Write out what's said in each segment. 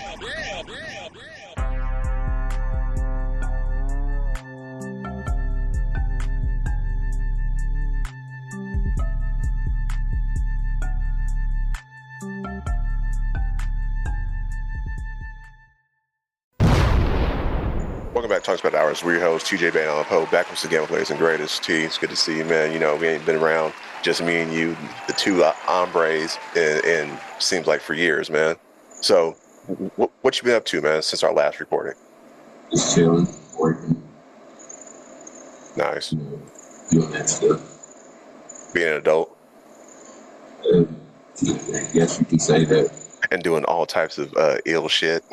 Welcome back to Talkin Spit After. We're your host, TJ Bain on Poe, back once again with latest and greatest. T, it's good to see you, man. You know, we ain't been around, just me and you, the two hombres, in seems like for years, man. So, what you been up to, man, since our last recording? Just chilling, working. Nice. You know, doing that stuff. Being an adult. I guess you can say that. And doing all types of ill shit.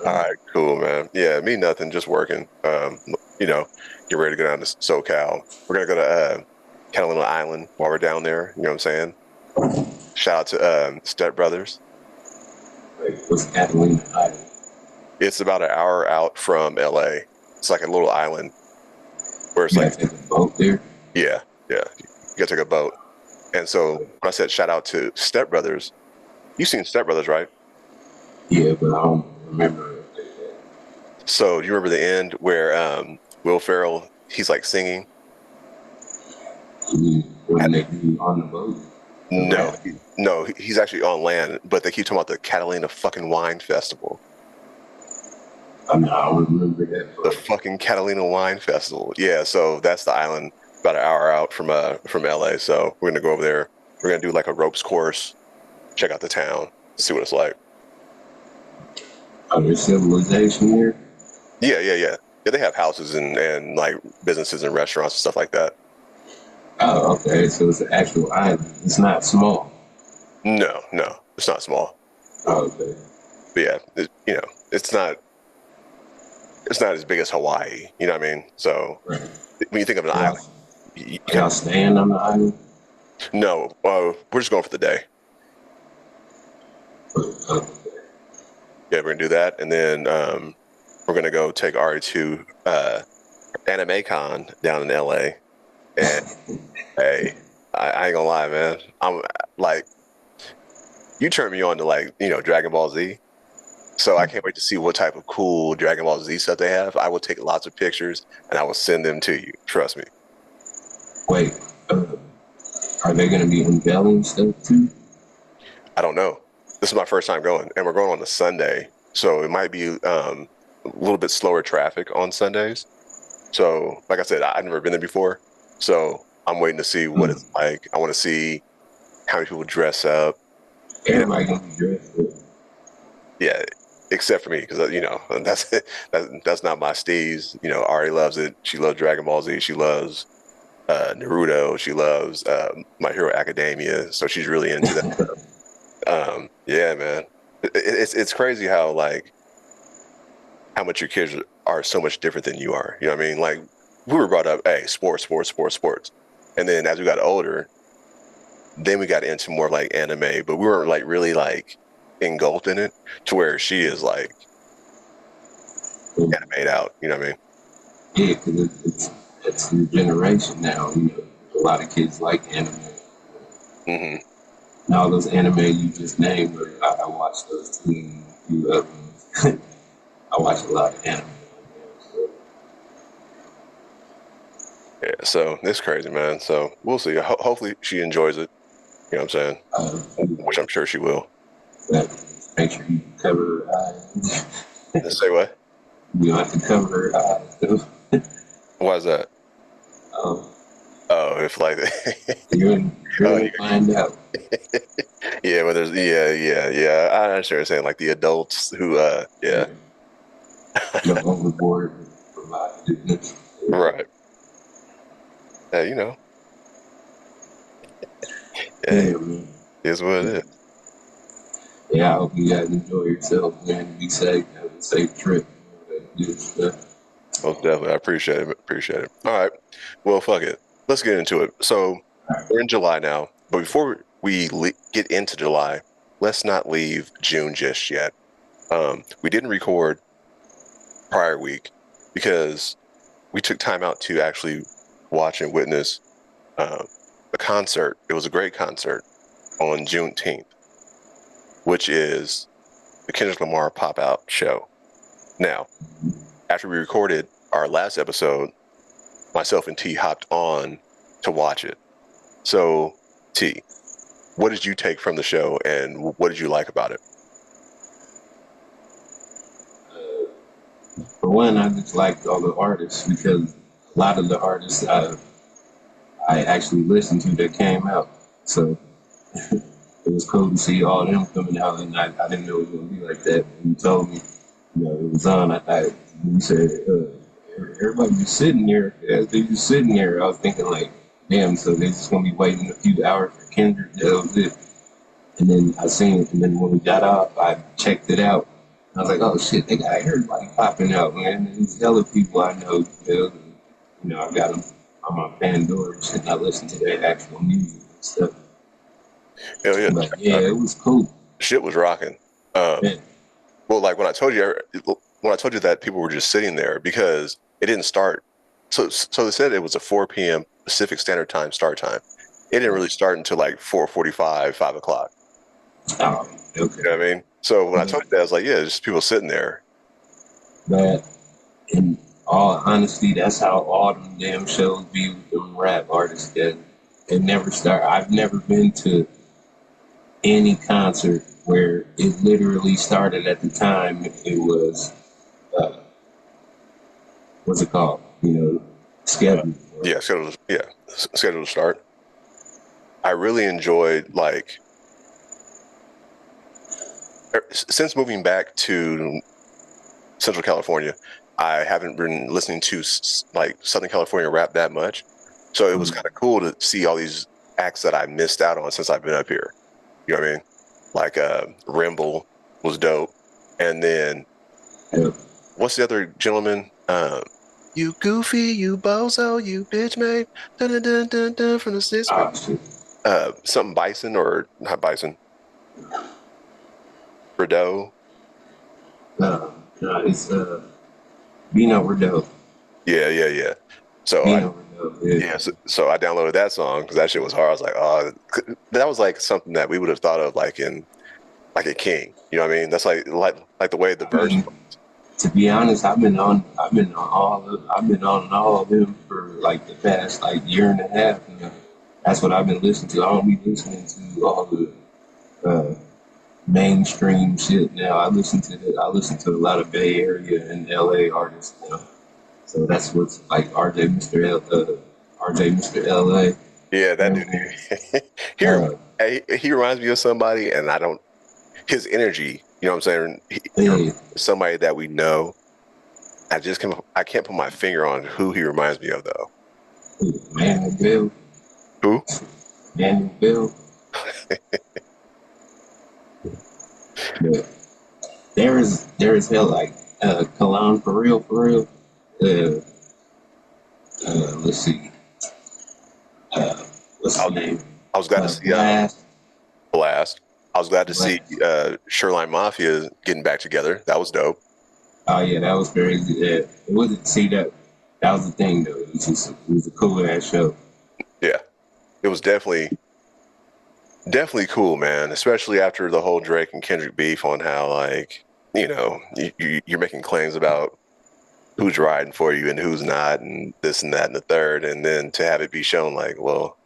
All right, cool, man. Yeah, me nothing, just working. You know, get ready to go down to SoCal. We're gonna go to Catalina Island while we're down there. You know what I'm saying? Shout out to Step Brothers. Like, what's Catalina Island? It's about an hour out from LA. It's like a little island where it's You like gotta take a boat there? yeah. You gotta take a boat. And so when I said shout out to Step Brothers, you've seen Step Brothers, right? Yeah, but I don't remember. So do you remember the end where Will Ferrell, he's like singing? When they be on the boat? No, he's actually on land, but they keep talking about the Catalina fucking Wine Festival. I mean, I don't remember that. The fucking Catalina Wine Festival. Yeah, so that's the island about an hour out from LA. So we're gonna go over there. We're gonna do like a ropes course, check out the town, see what it's like. Are there civilization there? Yeah. Yeah, they have houses and like businesses and restaurants and stuff like that. Oh, okay. So it's an actual island. It's not small. No, it's not small. Oh, okay. But yeah, it's not as big as Hawaii. You know what I mean? So Right. when you think of an island, Are y'all staying on the island? no, we're just going for the day. Okay. Yeah, we're gonna do that, and then we're gonna go take Ari to Anime Con down in LA. And hey, I ain't gonna lie, man. I'm like, you turned me on to like, Dragon Ball Z. So I can't wait to see what type of cool Dragon Ball Z stuff they have. I will take lots of pictures and I will send them to you. Trust me. Wait, are they going to be unveiling stuff too? I don't know. This is my first time going, and we're going on a Sunday, so it might be a little bit slower traffic on Sundays. So, like I said, I've never been there before, so I'm waiting to see what it's like. I want to see how many people dress up. Everybody going to be dressed up. Yeah, except for me, because that's not my steez. Ari loves it. She loves Dragon Ball Z. She loves Naruto. She loves My Hero Academia. So she's really into that. Yeah, man. It's crazy how much your kids are so much different than you are. You know what I mean? Like, we were brought up, hey, sports. And then as we got older, then we got into more like anime, but we weren't like really like engulfed in it to where she is like animate out. You know what I mean? Yeah, because it's your generation now. A lot of kids like anime. Mm-hmm. And all those anime you just named, I watched those too, and a few other ones. I watch a lot of anime. Yeah, so it's crazy, man. So we'll see. Hopefully she enjoys it. You know what I'm saying? Which I'm sure she will. Make sure you cover her eyes. Say what? You have to cover her eyes, too. Why is that? If like You're gonna find out. Yeah, but there's yeah. I understand what you're saying, like the adults who yeah. Jump overboard for a lot of business. Right. Yeah, Yeah, man. Is what it is. Yeah, I hope you guys enjoy yourself, man. Be safe. Have a safe trip. Good stuff. Most definitely. I appreciate it. All right. Well, fuck it. Let's get into it. So we're in July now, but before we get into July, let's not leave June just yet. We didn't record prior week because we took time out to actually watch and witness a concert. It was a great concert on Juneteenth. which is the Kendrick Lamar Pop Out show. Now, after we recorded our last episode, myself and T hopped on to watch it. So, T, what did you take from the show, and what did you like about it? For one, I just liked all the artists because a lot of the artists I actually listened to that came out. So it was cool to see all them coming out, and I didn't know it was going to be like that. When you told me, it was on, I thought, you said, everybody just sitting there. As they just sitting there, I was thinking, like, damn, so they just going to be waiting a few hours for Kendrick. That was it. And then I seen it, and then when we got off, I checked it out. I was like, oh shit, they got everybody popping out, man. There's hella people I know, I got them on my Pandora and shit, and I listen to their actual music and stuff. Hell yeah. But yeah, it was cool. Shit was rocking. Yeah. Well, like when I told you that people were just sitting there because it didn't start. So they said it was a 4 p.m. Pacific Standard Time start time. It didn't really start until like 4:45, 5 o'clock. Oh, okay. You know what I mean? So when I told you that, I was like, yeah, just people sitting there. But in all honesty, that's how all them damn shows be with them rap artists. That it never start. I've never been to any concert where it literally started at the time it was, what's it called? Scheduled. Scheduled to start. I really enjoyed, like, since moving back to Central California, I haven't been listening to like Southern California rap that much. So it was kind of cool to see all these acts that I missed out on since I've been up here. You know what I mean? Like Rimble was dope. And then what's the other gentleman? You goofy, you bozo, you bitch mate. Dun, dun, dun, dun, dun, from the six. Something Bison or not Bison. Bordeaux. No, it's Bino Bordeaux. Yeah. So so I downloaded that song because that shit was hard. I was like, oh, that was like something that we would have thought of like in like a King. You know what I mean? That's like the way the verse. To be honest, I've been on all of them for like the past like year and a half. That's what I've been listening to. I don't be listening to all the mainstream shit now. I listen to a lot of Bay Area and LA artists now. So that's what's like RJ Mr. LA. Yeah, that dude. He reminds me of somebody, and his energy. You know what I'm saying? Somebody that we know. I can't put my finger on who he reminds me of though. Manuel Bill. Who? Manuel Bill. Yeah. There is hell like Cologne for real. Let's see. What's the name? I was glad to see Blast. I was glad to see Shoreline Mafia getting back together. That was dope. Oh yeah, that was crazy. Yeah. It wasn't that was the thing though. It was a cool ass show. Yeah. It was definitely cool, man. Especially after the whole Drake and Kendrick beef on how, like, you're making claims about who's riding for you and who's not, and this and that and the third, and then to have it be shown like, well,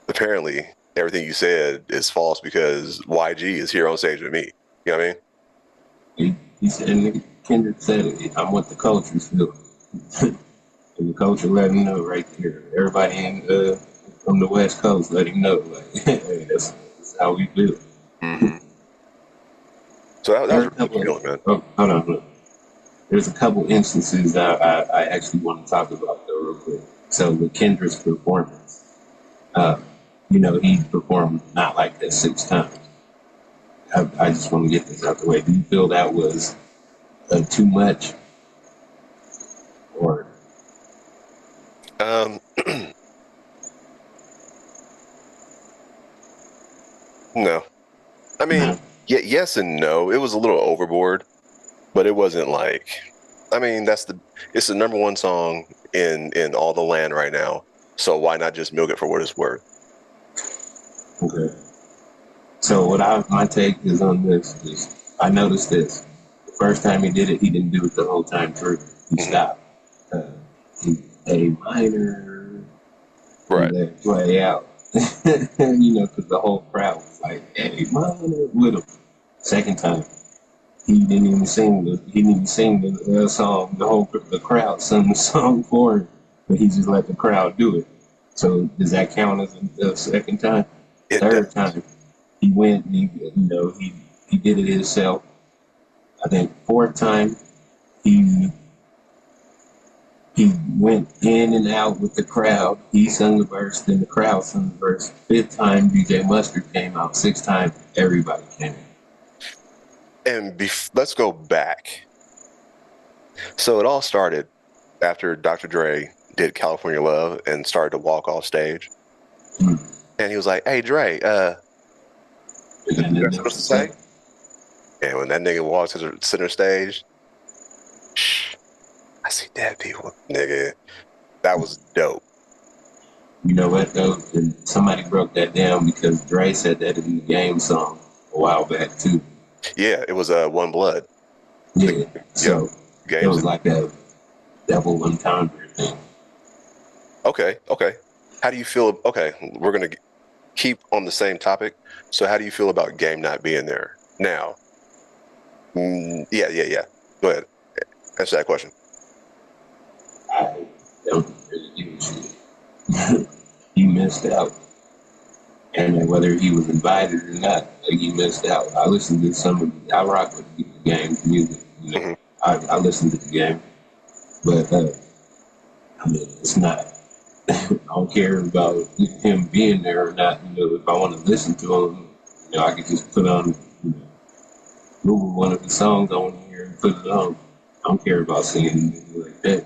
apparently everything you said is false because YG is here on stage with me. You know what I mean? He said, Kendrick said, I'm what the culture feel. And the culture let him know right there. Everybody from the West Coast let him know, like, hey, that's how we feel. Mm-hmm. So that was a good feeling, man. Oh, hold on, look. There's a couple instances that I actually want to talk about though real quick. So with Kendrick's performance, he performed Not Like That 6 times. I just want to get this out the way. Do you feel that was too much? Or no. I mean, yes and no. It was a little overboard, but it wasn't like, I mean, it's the number one song in all the land right now. So why not just milk it for what it's worth? Okay. So my take is on this is I noticed this. The first time he did it, he didn't do it the whole time through. He Mhm. stopped. Uh, he A minor, he Right. let it play out. Because the whole crowd was like, "A minor" with him. Second time, he didn't even sing the song. The crowd sung the song for him, but he just let the crowd do it. So does that count as the second time? It does. Third time, he went and he did it himself. I think fourth time he he went in and out with the crowd. He sung the verse, then the crowd sung the verse. Fifth time DJ Mustard came out. Sixth time everybody came in. And let's go back. So it all started after Dr. Dre did California Love and started to walk off stage. Hmm. And he was like, "Hey Dre, And you then the got something next to to say?" say, And when that nigga walked to the center stage, shh, I see dead people, nigga. That was dope. you know what though? And somebody broke that down because Dre said that in the game song a while back too. Yeah, it was One Blood. Yeah. Yep, So it games. was like a double entendre thing. Okay, okay. How do you feel? Okay, we're gonna keep on the same topic. So how do you feel about Game not being there now? Yeah, yeah, yeah. Go ahead. Answer that question. I don't really give a shit. He missed out. And whether he was invited or not, like he missed out. I listened to I rock with the game's music, Hmm. I listened to the game, but I mean, it's not, I don't care about him being there or not. If I want to listen to him, I could just put on, Google one of the songs I want to hear and put it on. I don't care about singing music like that.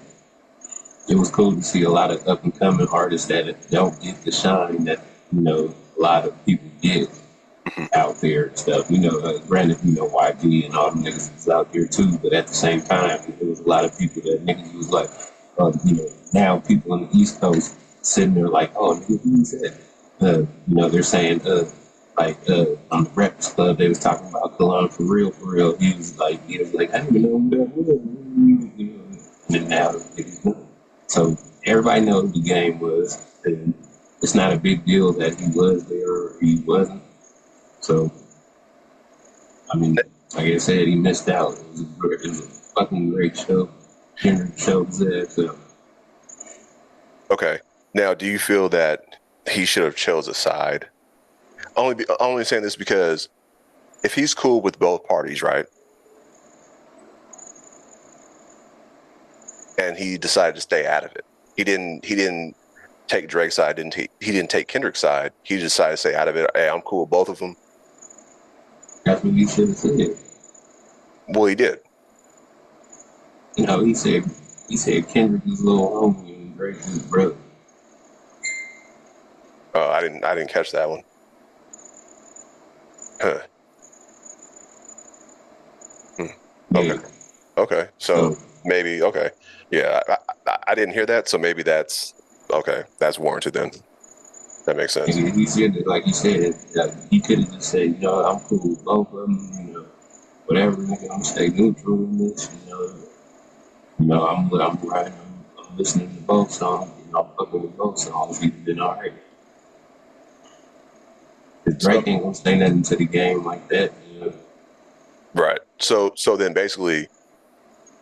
It was cool to see a lot of up and coming artists that don't get the shine that, a lot of people get Hmm. out there and stuff. Granted, YG and all the niggas was out there too, but at the same time, there was a lot of people that niggas was like, now people on the East Coast sitting there like, oh, nigga, who's that? They're saying, on the Breakfast Club, they was talking about Kalon for real, for real. He was like, I didn't even know who that was, and then now niggas know. So everybody knows who the game was, and it's not a big deal that he was there or he wasn't. So, I mean, like I said, he missed out. It was a fucking great show. Kendrick showed his ass up. Okay. Now, do you feel that he should have chose a side? Only saying this because if he's cool with both parties, right, and he decided to stay out of it, he didn't take Drake's side, didn't he didn't take Kendrick's side. He decided to stay out of it. Hey, I'm cool with both of them. That's what he should have said. Well, he did. He said Kendrick was a little homie and Drake was his brother. I didn't catch that one. Huh. Hmm. Okay. Yeah. Okay. So So maybe okay. Yeah, I didn't hear that. So maybe that's okay. That's warranted then. That makes sense. he said that, like he said, that he could have just said, I'm cool with both of them, whatever, nigga, I'm gonna stay neutral in this, I'm riding, I'm listening to both songs, I'm fucking with both songs, he's been alright. Cause So Drake ain't gonna say nothing to the game like that. right. So then basically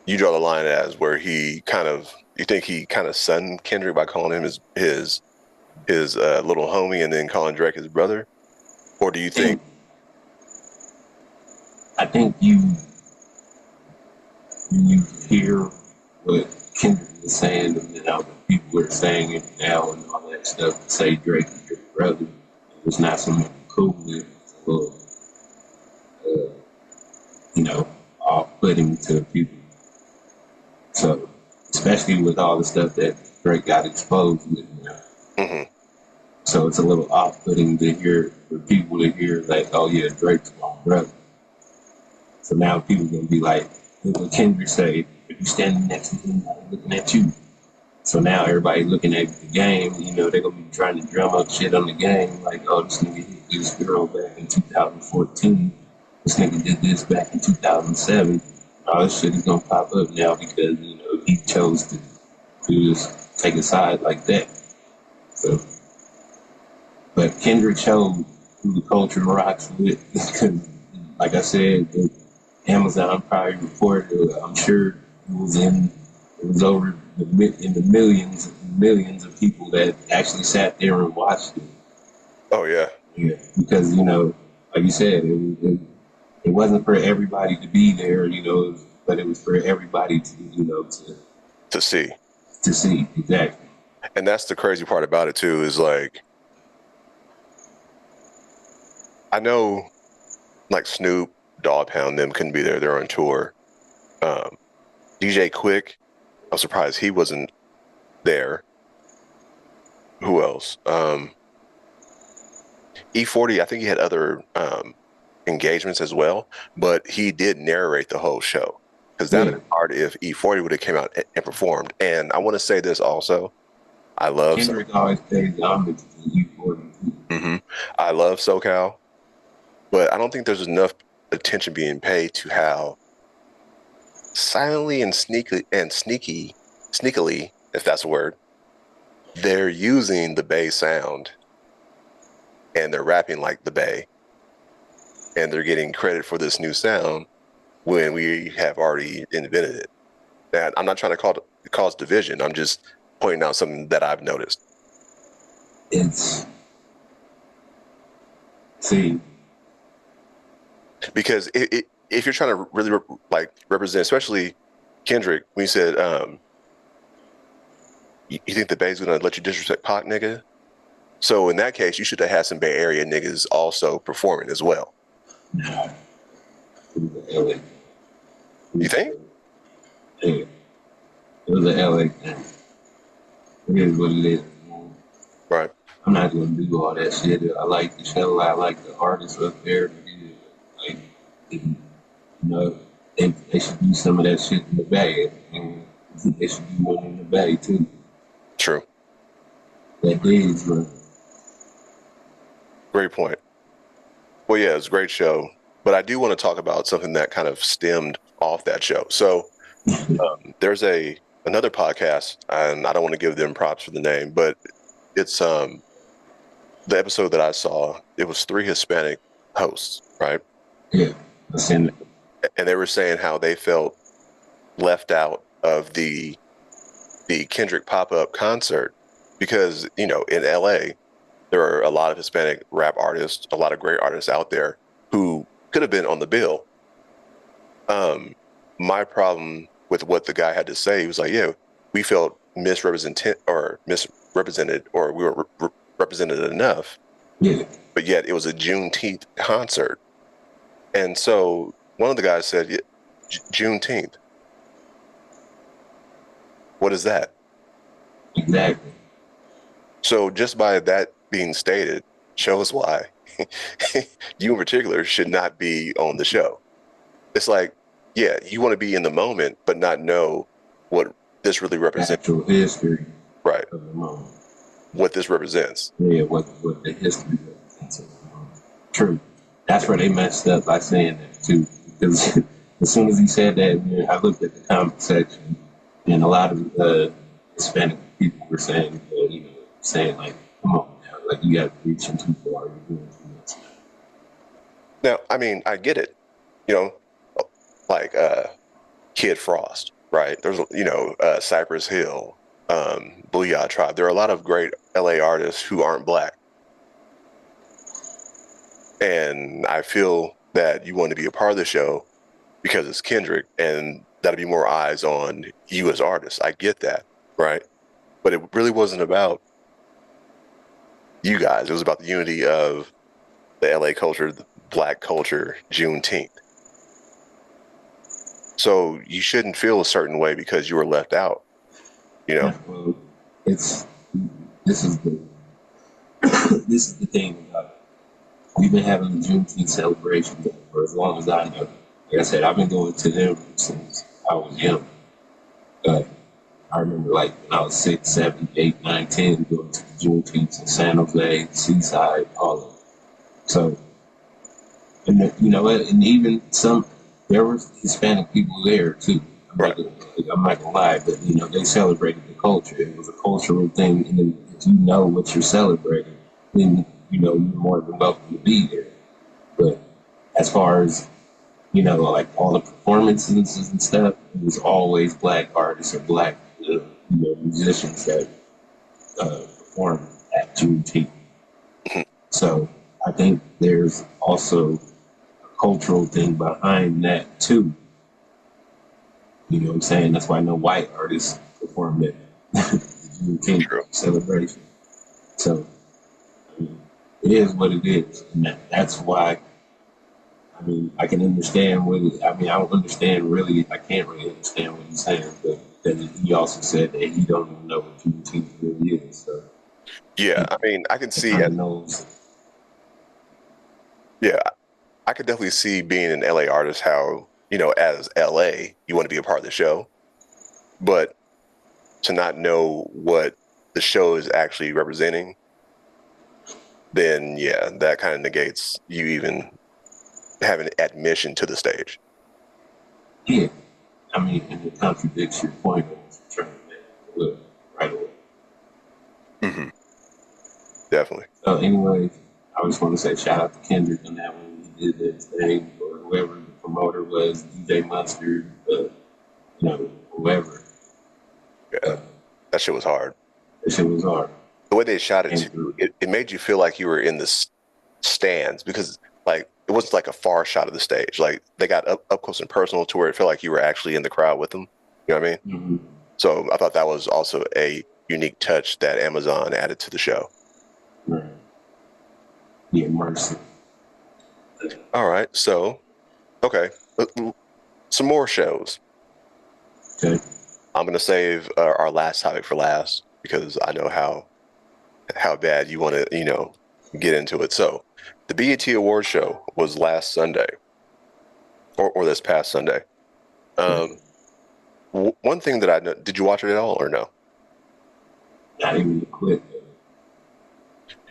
you draw the line as where he kind of you think he kind of sunned Kendrick by calling him his little homie and then calling Drake his brother, or do you think? think I think when you hear what Kendrick was saying and then how the people are saying it now and all that stuff, say Drake is your brother, it's not something cool with, it's a little, uh, off-putting to people. So, especially with all the stuff that Drake got exposed with now. Mhm. So it's a little off-putting to hear for people to hear like, oh yeah, Drake's my brother. So now people gonna be like, what Kendrick say, if you standing next to him, I'm looking at you. So now everybody looking at the game, they're gonna be trying to drum up shit on the game, like, oh, this nigga hit this girl back in 2014. This nigga did this back in 2007. All this shit is gonna pop up now because he chose to just take a side like that. So, but Kendrick showed who the culture rocks with. Because, like I said, the Amazon Prime report, I'm sure it was over in the millions of people that actually sat there and watched it. Oh yeah. Yeah, because like you said, it wasn't for everybody to be there, but it was for everybody To see. to see exactly. And that's the crazy part about it too, is like, I know like Snoop, Dogg Pound, them couldn't be there. They're on tour. DJ Quick, I'm surprised he wasn't there. Who else? E40, I think he had other engagements as well, but he did narrate the whole show. Because that would have been hard if E40 would have came out and performed. And I want to say this also. I love Kendrick always pays homage to E40. Mm-hmm. I love SoCal, but I don't think there's enough attention being paid to how silently and sneakily, if that's a word, they're using the Bay sound and they're rapping like the Bay, and they're getting credit for this new sound when we have already invented it. And I'm not trying to cause division. I'm just pointing out something that I've noticed. Because if you're trying to really represent, especially Kendrick, when you said, you think the Bay's gonna let you disrespect Pac, nigga? So in that case, you should have had some Bay Area niggas also performing as well. Nah. You think? Yeah. It was an LA thing. It is what it is. Right. I'm not gonna do all that shit. I like the show. I like the artists up there. Like, they should do some of that shit in the Bay, and they should do one in the Bay too. True. That is, bro. Great point. Well, yeah, it's a great show, but I do want to talk about something that kind of stemmed off that show. So there's another podcast, and I don't want to give them props for the name, but it's the episode that I saw. It was 3 Hispanic hosts, right? Yeah, I've seen it. And they were saying how they felt left out of the Kendrick pop-up concert because, in LA, there are a lot of Hispanic rap artists, a lot of great artists out there who could have been on the bill. My problem with what the guy had to say, he was like, yeah, we felt misrepresented, or we weren't represented enough. Yeah. But yet it was a Juneteenth concert. And so one of the guys said, Juneteenth. What is that? Exactly. So just by that being stated shows why you in particular should not be on the show. It's like, yeah, you want to be in the moment, but not know what this really represents. Actual history. Right. Of the moment. What this represents. Yeah, what the history represents of the moment. True. That's where they messed up by saying that too. Because as soon as he said that, man, I looked at the comment section, and a lot of Hispanic people were saying, saying like, "Come on, now, like you got to reach too far. You're doing too much." Now, I mean, I get it. Like Kid Frost, right? There's Cypress Hill, Booyah Tribe. There are a lot of great LA artists who aren't black, and I feel that you want to be a part of the show because it's Kendrick, and that'll be more eyes on you as artists. I get that, right? But it really wasn't about you guys. It was about the unity of the LA culture, the black culture, Juneteenth. So you shouldn't feel a certain way because you were left out. Well, this is the thing about it. We've been having the Juneteenth celebration for as long as I know. Like I said, I've been going to them since I was young. I remember when I was 6, 7, 8, 9, 10, going to the Juneteenth in San Jose, Seaside, all of it. So, and you know, and even there were Hispanic people there too. Right. I'm not gonna lie, but you know, they celebrated the culture. It was a cultural thing, and then if you know what you're celebrating, then you know you're more than welcome to be there. But as far as you know, like all the performances and stuff, it was always black artists or black, musicians that performed at Juneteenth. So I think there's also a cultural thing behind that too. You know what I'm saying? That's why no white artists performed at the Juneteenth True. celebration. So I mean, it is what it is, and that's why. I mean, I can understand what. I mean, I don't understand really. I can't really understand what he's saying, but then he also said that he don't even know what Juneteenth really is. So Yeah, he I mean, I can see kind it. of knows. Yeah, I could definitely see being an LA artist how, as LA, you want to be a part of the show, but to not know what the show is actually representing, then yeah, that kind of negates you even having admission to the stage. Yeah, I mean, and it contradicts your point of trying to make it look right away. Hmm. Definitely. So anyway, I just want to say shout out to Kendrick on that one. He did his thing, or whoever the promoter was, DJ Mustard, whoever. Yeah, Uh, that shit was hard. that shit was hard. The way they shot it And too, it made you feel like you were in the stands because like it wasn't like a far shot of the stage. Like they got up close and personal to where it felt like you were actually in the crowd with them. You know what I mean? mm-hmm. So I thought that was also a unique touch that Amazon added to the show. Right. Yeah, mercy. All right. So, okay. Some more shows. Okay. I'm going to save our last topic for last because I know how bad you want to, get into it. So, the B.E.T. award show was last Sunday or this past Sunday. Okay. One thing that I know, did you watch it at all or no? Not even the clip.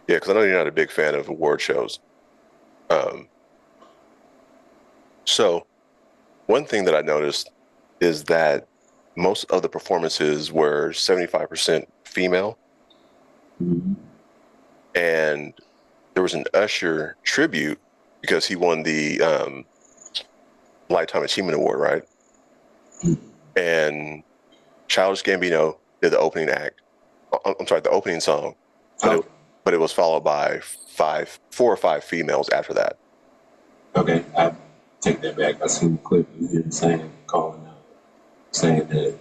Yeah, because I know you're not a big fan of award shows. Um, so one thing that I noticed is that most of the performances were 75% female, Mm-hmm. and there was an Usher tribute because he won the Lifetime Achievement Award, right? And Childish Gambino did the opening act. I'm sorry, the opening song, but Oh, it was followed by 4 or 5 females after that. okay. I take that back. I seen the clip of him calling out, saying that it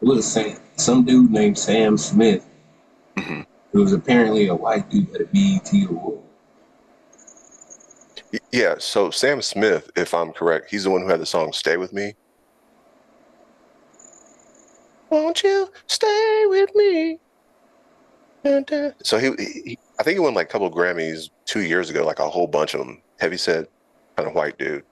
was saying some dude named Sam Smith, Hmm. who was apparently a white dude at a BET award. Yeah, so Sam Smith, if I'm correct, he's the one who had the song "Stay with Me." Won't you stay with me? Dun, dun. So I think he won like a couple of Grammys 2 years ago, like a whole bunch of them. Heavyset, kind of white dude.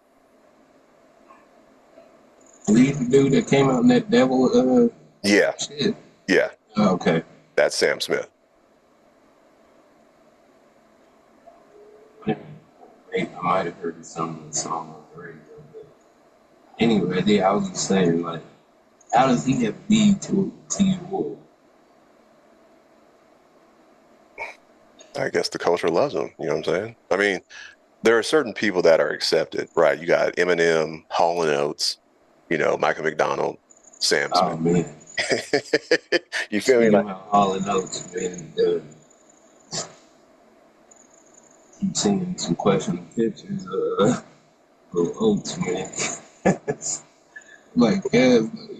He's the dude that came out in that devil Yeah, shit. yeah, Oh, okay. that's Sam Smith. I might have heard some of the song on the radio. But anyway, yeah, I was just saying, like, how does he have BET award? I guess the culture loves him. You know what I'm saying? I mean, there are certain people that are accepted, right? You got Eminem, Hall and Oates, Michael McDonald, Sam Oh Smith. man. You feel me? Speaking Like, about Hall and Oates, man, keep seeing some questionable pictures of Oates, man. Like, guys, like,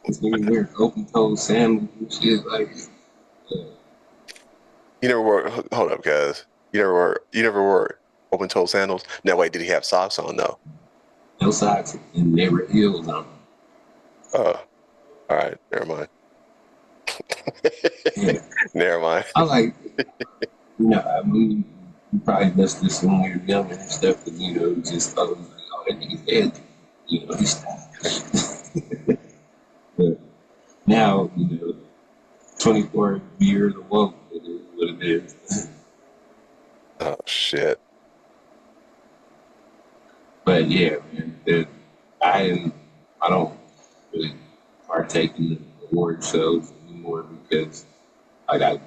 this nigga wearing open toe sandals and shit, like, you never wore. Hold up, guys. You never wore open-toe sandals. Now, wait, did he have socks on though? no socks and never heels on. Oh, all right, never mind. Yeah. Never mind. I like, I mean, you probably missed this when we were younger and stuff, but, just thought, like, oh, that nigga's dead. He's not. But now, 24 years of woke, it is what it is. Oh shit. But yeah, man, I don't really partake in the award shows anymore because like I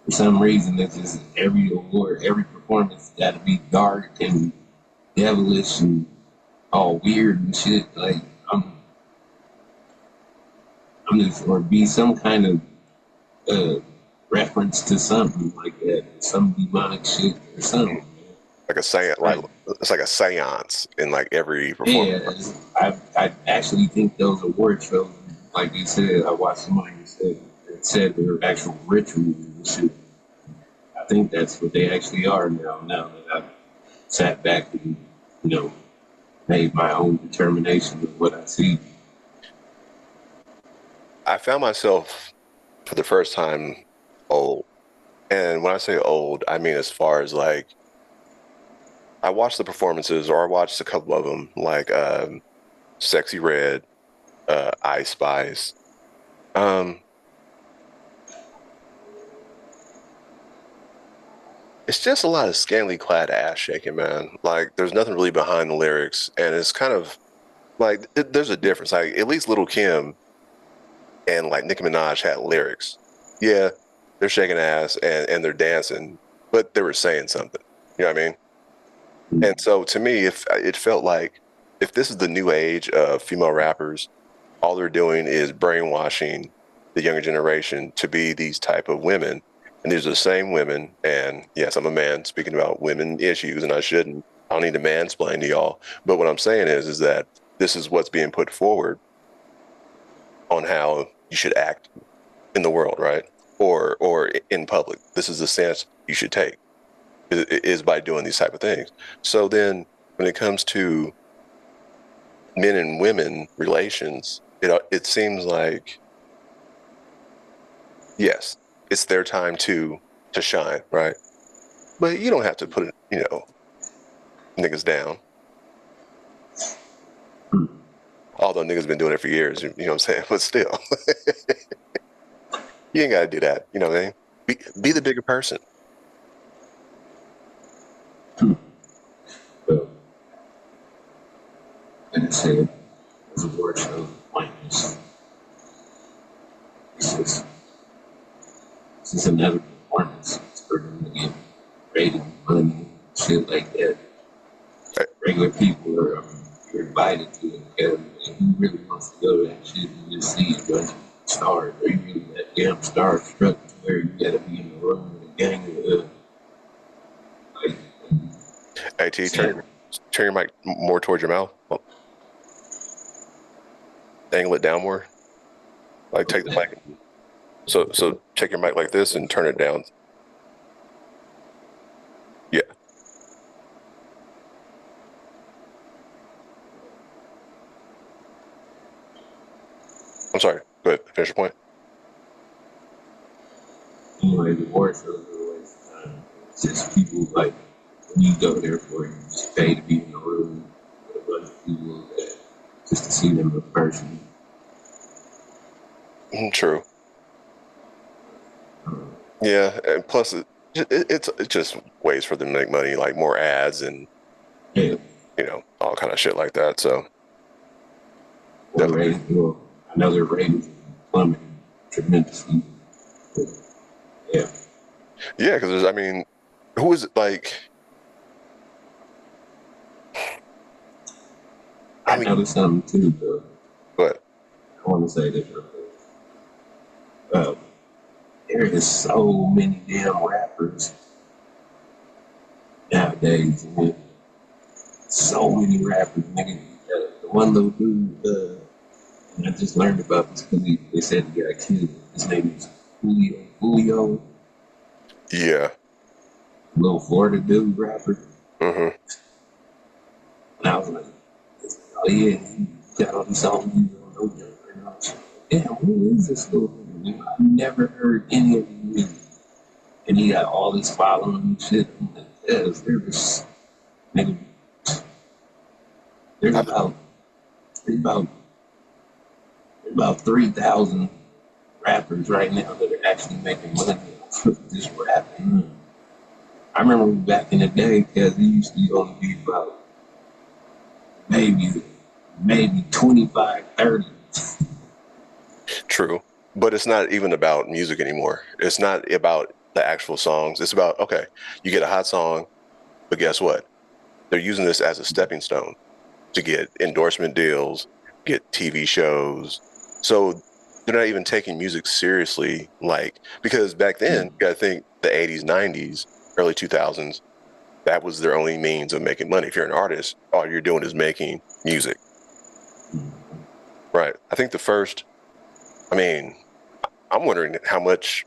for some reason it's just every award, every performance got to be dark and devilish and all weird and shit. Like I'm just or be some kind of uh, reference to something like that, some demonic shit or something. Like a seance, like Like, it's like a seance in like every performance. yeah, I actually think those award shows, like you said, I watched somebody that said they're actual rituals and shit. I think that's what they actually are now. Now that I've sat back and made my own determination of what I see. I found myself for the first time old. And when I say old, I mean as far as like I watched the performances or I watched a couple of them, like Sexy Red, I Spice. Um, it's just a lot of scantily clad ass shaking, man. Like there's nothing really behind the lyrics, and it's kind of like there's a difference. Like at least Little Kim and like Nicki Minaj had lyrics. Yeah, they're shaking ass and they're dancing, but they were saying something. You know what I mean? And so to me, if it felt like if this is the new age of female rappers, all they're doing is brainwashing the younger generation to be these type of women. And these are the same women. And yes, I'm a man speaking about women issues, and I shouldn't. I don't need to mansplain to y'all. But what I'm saying is that this is what's being put forward on how you should act in the world, right? Or in public. This is the stance you should take is by doing these type of things. So then when it comes to men and women relations, it seems like yes, it's their time to shine, right? But you don't have to put niggas down. Although niggas been doing it for years, you know what I'm saying? But still, you ain't gotta do that. You know what I mean? Be the bigger person. But like I said, as a award show, pointless. It's just it's just another performance. It's for them to get rated money, shit like that. Right. Regular people you're invited to it because if you really wants to go to that shit and just see a bunch of stars, or you really that damn starstruck to where you gotta be in the room with a gang of like Hey, T, turn your mic more towards your mouth. Well, angle it down more. Like take the mic. So take your mic like this and turn it down. Yeah. I'm sorry. Go ahead. Finish your point. anyway, the award shows are a waste of time. It's just people like when you go there for it, you just pay to be in the room with a bunch of people that just to see them in person. True. Yeah, and plus it's just ways for them to make money, like more ads and Yeah, all kind of shit like that. So or ratings. Well, I know their ratings plummeted tremendously. But yeah, yeah, because there's, I mean, who is it like? I noticed something too, though. But I want to say this real quick. There is so many damn rappers nowadays, man. So many rappers, nigga. The one little dude, and I just learned about this because they said he got killed. His name is Julio, yeah, little Florida dude rapper. hmm And I was like, oh yeah, he got all these songs you don't know. And I was like, damn, who is this little nigga? I never heard any of his music. And he got all these following and shit. I'm like, yes, nigga, there's about there's about there's about 3,000 rappers right now that are actually making money off of this rapping. I remember back in the day, because it used to only be about maybe 25, 30. True. But it's not even about music anymore. It's not about the actual songs. It's about, okay, you get a hot song, but guess what? They're using this as a stepping stone to get endorsement deals, get TV shows. So they're not even taking music seriously, like, because back then, you got to think the 80s, 90s, early 2000s, that was their only means of making money. If you're an artist, all you're doing is making music. Right. I think the first, I mean, I'm wondering how much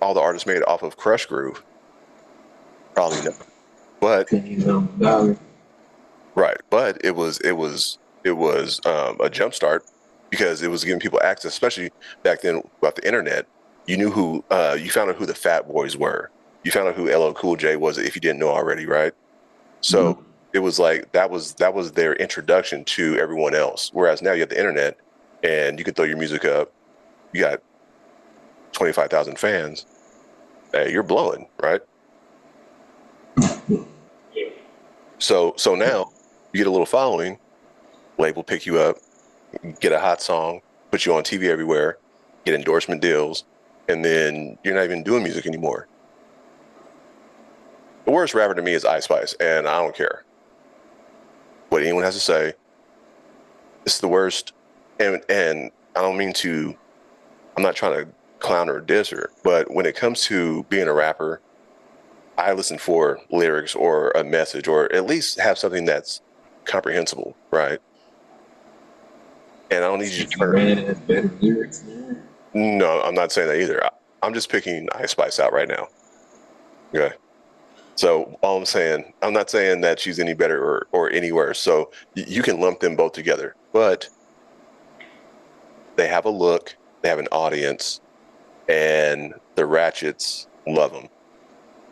all the artists made off of Crush Groove. Probably not. But Pennies on the dollar. right, but it was a jump start because it was giving people access, especially back then about the internet. You knew who you found out who the Fat Boys were. You found out who LL Cool J was if you didn't know already, right? So it was like that was their introduction to everyone else. Whereas now you have the internet and you can throw your music up. You got 25,000 fans. Hey, you're blowing, right? So now you get a little following, label pick you up, get a hot song, put you on TV everywhere, get endorsement deals, and then you're not even doing music anymore. The worst rapper to me is Ice Spice, and I don't care what anyone has to say. It's the worst, and I don't mean to. I'm not trying to clown or diss her, but when it comes to being a rapper, I listen for lyrics or a message, or at least have something that's comprehensible, right? And I don't need you to turn. Man has better lyrics, man. No, I'm not saying that either. I'm just picking Ice Spice out right now. Okay. So all I'm saying, I'm not saying that she's any better or any worse. So you can lump them both together, but they have a look, they have an audience, and the Ratchets love them.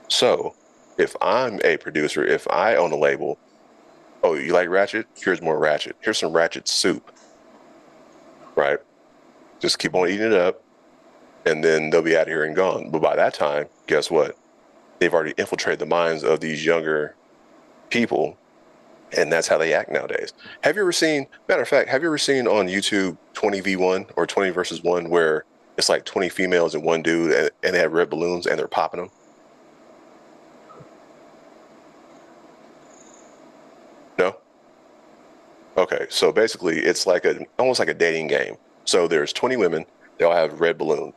So if I'm a producer, if I own a label, oh, you like Ratchet? Here's more Ratchet. Here's some Ratchet soup, right? Just keep on eating it up, and then they'll be out of here and gone. But by that time, guess what? They've already infiltrated the minds of these younger people, and that's how they act nowadays. Have you ever seen, matter of fact, have you ever seen on YouTube 20v1 or 20 versus 1 where it's like 20 females and one dude and they have red balloons and they're popping them? No? Okay, so basically it's like almost like a dating game. So there's 20 women, they all have red balloons,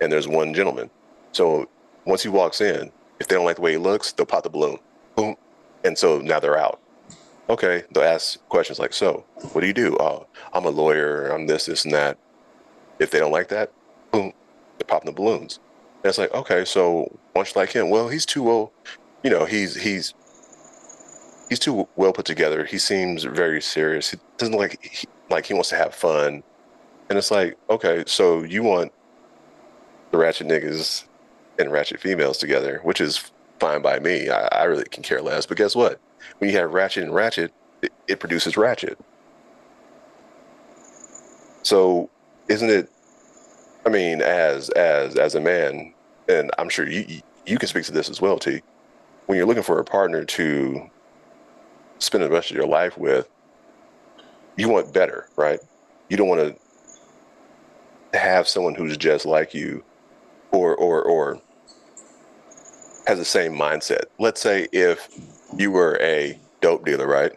and there's one gentleman. So once he walks in, if they don't like the way he looks, they'll pop the balloon. Boom. And so now they're out. Okay, they'll ask questions like, so what do you do? Oh, I'm a lawyer, I'm this, and that. If they don't like that, boom, they're popping the balloons. And it's like, okay, so why don't you like him? Well, he's too well, he's too well put together. He seems very serious. He doesn't like he wants to have fun. And it's like, okay, so you want the ratchet niggas and ratchet females together, which is fine by me. I really can care less. But guess what? When you have ratchet and ratchet, it produces ratchet. So isn't it? I mean, as a man, and I'm sure you can speak to this as well, T. When you're looking for a partner to spend the rest of your life with, you want better, right? You don't want to have someone who's just like you, or has the same mindset. Let's say if you were a dope dealer, right?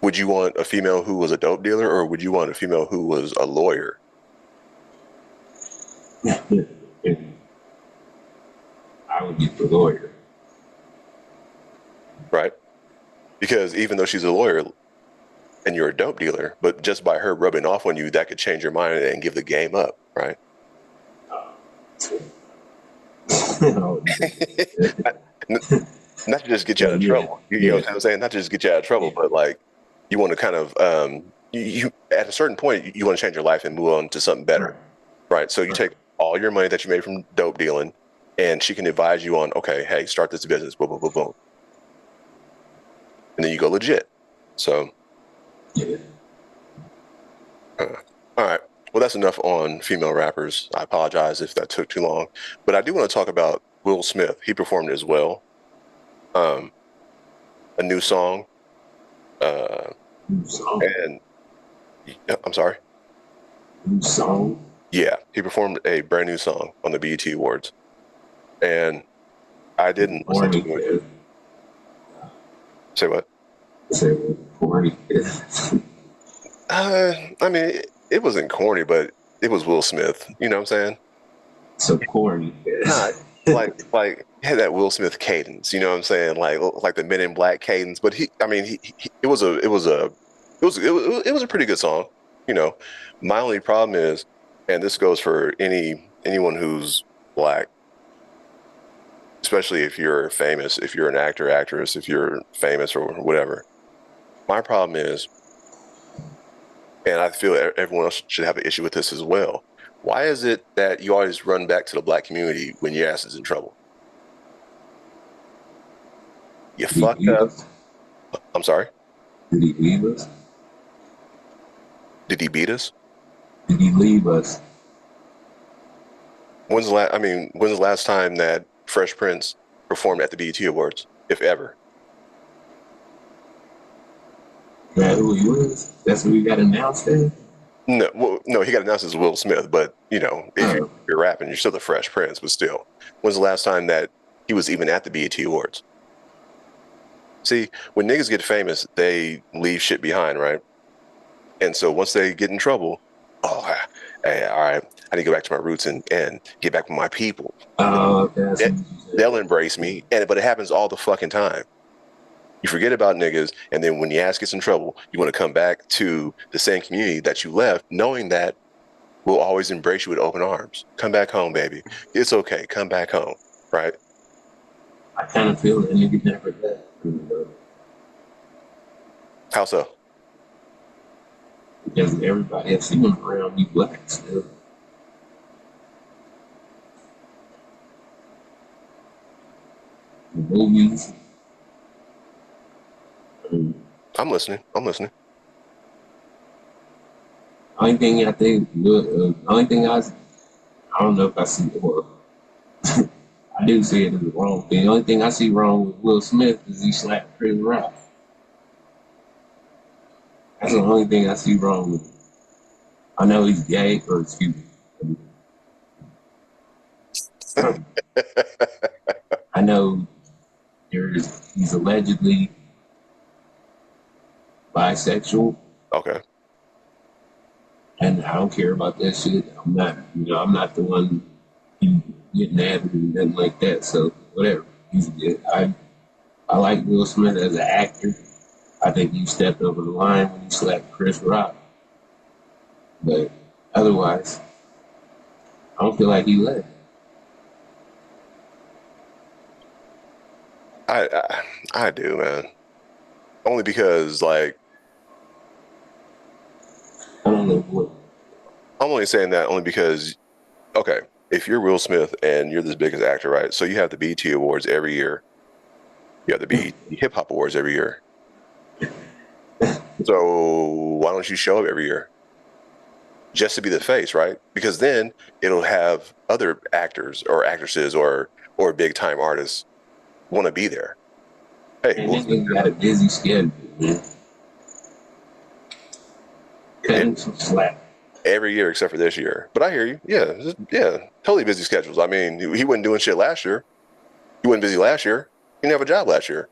Would you want a female who was a dope dealer, or would you want a female who was a lawyer? I would get the lawyer. Right? Because even though she's a lawyer and you're a dope dealer, but just by her rubbing off on you, that could change your mind and give the game up, right? Not to just get you out of trouble. You know what I'm saying? Not to just get you out of trouble, but like you want to kind of you at a certain point you want to change your life and move on to something better, right? So you take all your money that you made from dope dealing, and she can advise you on, okay, hey, start this business, boom, boom, boom, boom, and then you go legit. So, all right. Well, that's enough on female rappers. I apologize if that took too long, but I do want to talk about Will Smith. He performed as well. A new song. Uh, New song. and I'm sorry. New song. Yeah, he performed a brand new song on the BET Awards, and I didn't listen Corny. to it. Say what? Say corny. I mean, it wasn't corny, but it was Will Smith. You know what I'm saying? So corny. Not like he had that Will Smith cadence. You know what I'm saying? Like the Men in Black cadence. But I mean, it was a pretty good song. You know, my only problem is, and this goes for anyone who's black, especially if you're famous, if you're an actor, actress, if you're famous or whatever. My problem is, and I feel everyone else should have an issue with this as well. Why is it that you always run back to the black community when your ass is in trouble? You Did he fucked leave up. us? I'm sorry. Did he leave us? Did he beat us? Did he leave us? When's the last time that Fresh Prince performed at the BET Awards, if ever? That who he was? That's who we got announced as? No, well, no, he got announced as Will Smith, but you know, if Oh. you're rapping, you're still the Fresh Prince. But still, when's the last time that he was even at the BET Awards? See, when niggas get famous, they leave shit behind, right? And so once they get in trouble, oh, hey, all right, I need to go back to my roots and get back with my people. Oh, that's They- what you said. They'll embrace me, but it happens all the fucking time. You forget about niggas, and then when your ass gets in trouble, you want to come back to the same community that you left, knowing that we'll always embrace you with open arms. Come back home, baby. It's okay. Come back home, right? I kind of feel that nigga never left. How so? Because everybody I see him around me black still. The movies. I mean, I'm listening. I'm listening. only thing I think good, only thing I don't know if I see well, I do see it as the wrong thing. The only thing I see wrong with Will Smith is he slapped Chris Rock. That's the only thing I see wrong with him. I know he's gay, or excuse me. I know he's allegedly bisexual, Okay. and I don't care about that shit. I'm not the one getting at him and nothing like that. So whatever. He's good. I like Will Smith as an actor. I think you stepped over the line when you slapped Chris Rock. But otherwise, I don't feel like he left. I do, man. Only because I don't know what. I'm only saying that only because okay, if you're Will Smith and you're this biggest actor, right? So you have the BET Awards every year. You have the BET Hip Hop Awards every year. So why don't you show up every year? Just to be the face, right? Because then it'll have other actors or actresses or big time artists want to be there. Hey, And nigga got a busy schedule, man. Cut him some slack. every year except for this year. But I hear you. Yeah, totally busy schedules. I mean, he wasn't doing shit last year. He wasn't busy last year. He didn't have a job last year.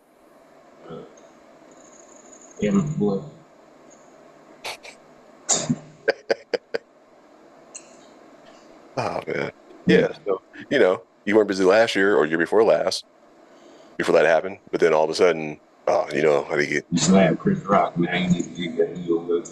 Yeah, boy. Oh man. Yeah. So, you weren't busy last year or year before last, before that happened. But then all of a sudden, I think You slap Chris Rock, now you need to get that over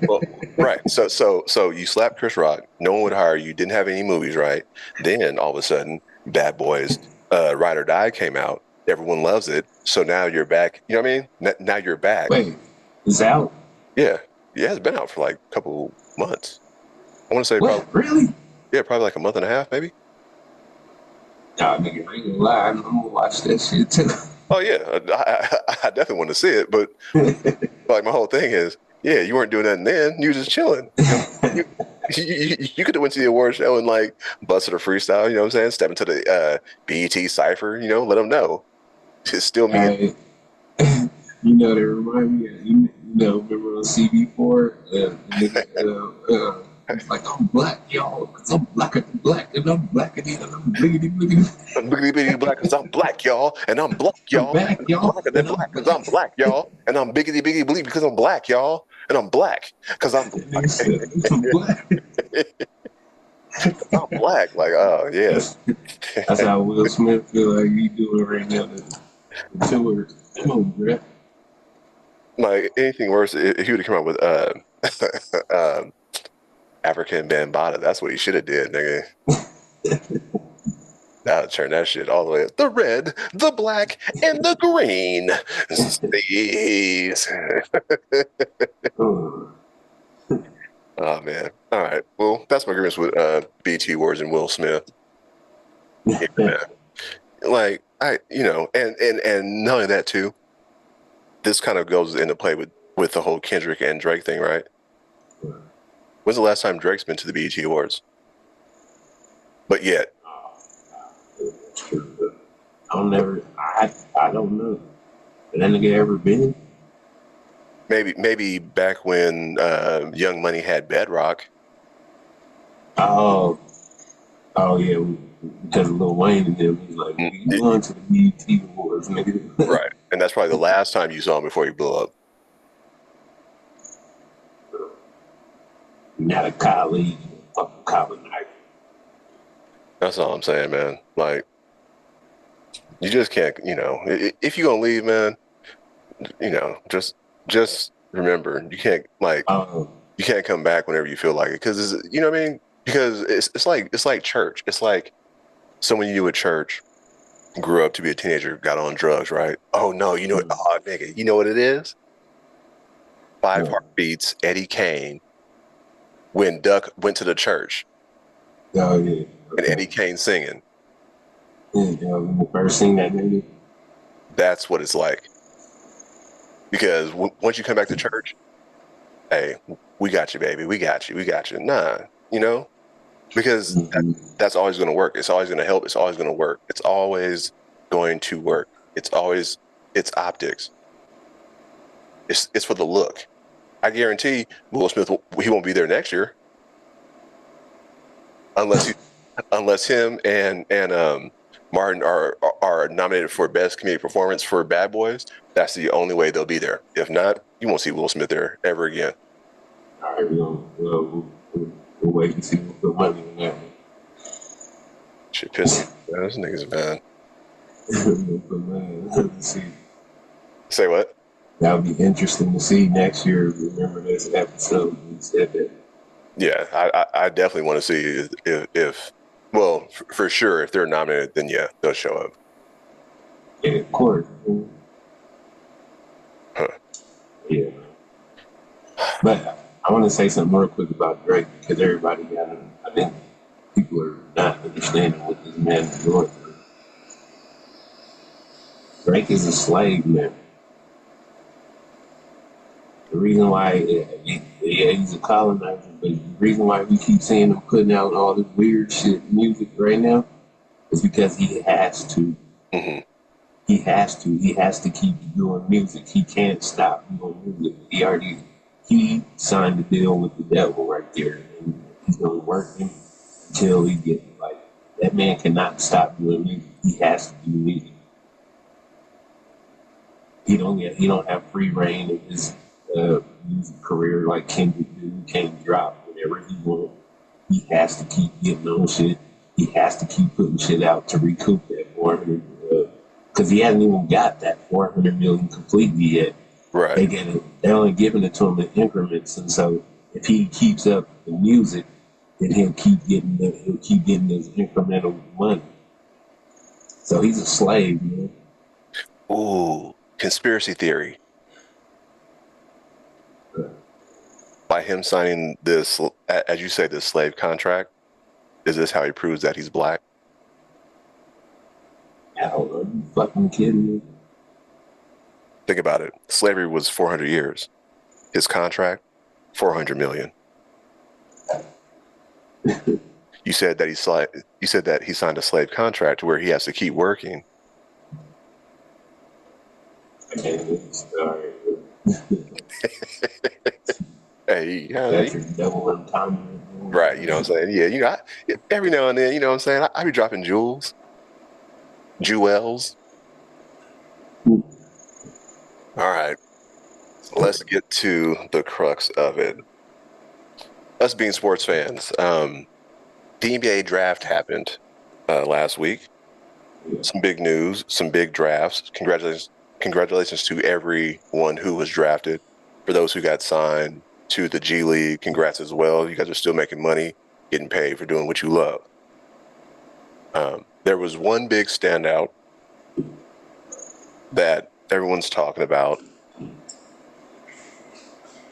well, right. So you slapped Chris Rock. No one would hire you. Didn't have any movies, right? Then all of a sudden, Bad Boys, Ride or Die came out. Everyone loves it. So now you're back. You know what I mean? Now you're back. Wait, it's out? Yeah. Yeah, it's been out for like a couple months. I want to say What? Really? probably like a month and a half, maybe. Nah, nigga, I ain't gonna lie. I'm gonna watch that shit too. Oh yeah, I definitely want to see it, but like my whole thing is, yeah, you weren't doing nothing then. You were just chilling. You could have went to the award show and like busted a freestyle. You know what I'm saying? Step into the BET cipher. Let them know it's still me. Hey, You know, they remind me of, remember on CB4? The nigga, he's like, I'm black, y'all, because I'm blacker than black, and I'm blacker than I'm bliggity, bliggity. I'm biggity bitty black because I'm black, y'all, and I'm black, I'm y'all, back, and I'm y'all, blacker than and I'm black because I'm black. black, y'all, and I'm biggity biggity bleed because I'm black, y'all, and I'm black because I'm And they said, I'm black. I'm black. Like, oh yeah, That's, that's how Will Smith feel like he doing right now. The tour. Come on, bruh. like anything worse if he would have come out with um, African Bambaataa. That's what he should have did, nigga. That would turn that shit all the way up. The red, the black, and the green. These. Oh, Oh man. All right. Well, that's my agreements with BT Awards and Will Smith. Yeah, man. Like and not only that too. This kind of goes into play with the whole Kendrick and Drake thing, right? When's the last time Drake's been to the BET Awards? But yet, I don't know. Did that nigga ever been? maybe back when Young Money had Bedrock. Oh, oh yeah, because of Lil Wayne and them. He's like, nigga, you going to the BET Awards, nigga. Right. And that's probably the last time you saw him before he blew up. Not a colleague, fucking colonizer. That's all I'm saying, man. Like, you just can't, if you're gonna leave, man, just remember Oh, you can't come back whenever you feel like it. Cause you know what I mean? Because it's like church. It's like someone you knew at church grew up to be a teenager, got on drugs, right? Oh no, oh nigga, you know what it is? Five no. Heartbeats, Eddie Kane, when Duck went to the church Oh yeah. and Okay. Eddie Kane singing. Yeah, when the first thing that nigga. That's what it's like. Because once you come back to church, hey, we got you, baby. We got you. We got you. Nah, because that's always going to work. It's always going to help. It's always going to work. It's always going to work. It's optics. It's for the look. I guarantee Will Smith, he won't be there next year unless him and Martin are nominated for best comedic performance for Bad Boys. That's the only way they'll be there. If not, you won't see Will Smith there ever again. All right, we'll wait and see what the money on that one. Shit pissing me. Man, those niggas are bad. But man, let's see. Say what? That'll be interesting to see next year. Remember this episode we said that. Yeah, I definitely want to see if well, for sure, if they're nominated, then yeah, they'll show up. Yeah, of course. Huh. Yeah. But I want to say something real quick about Drake because everybody got him. I think people are not understanding what this man is going through. Drake is a slave man. The reason why, he's a colonizer, but the reason why we keep seeing him putting out all this weird shit music right now is because he has to. Mm-hmm. He has to. He has to keep doing music. He can't stop doing music. He signed a deal with the devil right there, and he's gonna work him until he gets like that. Man cannot stop doing music. He has to do music. He don't have free reign of his music career like Kendrick do. He can't drop whatever he wants. He has to keep getting on shit. He has to keep putting shit out to recoup that 400. Because he hasn't even got that 400 million completely yet. Right. They get it. They're only giving it to him in increments, and so if he keeps up the music, then he'll keep getting his incremental money. So he's a slave, man. Ooh, conspiracy theory. By him signing this, as you say, this slave contract, is this how he proves that he's black? Hell, are you fucking kidding me? Think about it. Slavery was 400 years. His contract, 400 million. You said that he signed a slave contract where he has to keep working. Okay. All Hey, that's your double entendre. right? You know what I'm saying? Yeah, every now and then, you know what I'm saying? I be dropping jewels. All right, let's get to the crux of it. Us being sports fans, the NBA draft happened last week. Yeah. Some big news, some big drafts. Congratulations to everyone who was drafted. For those who got signed to the G League, congrats as well. You guys are still making money, getting paid for doing what you love. There was one big standout that everyone's talking about.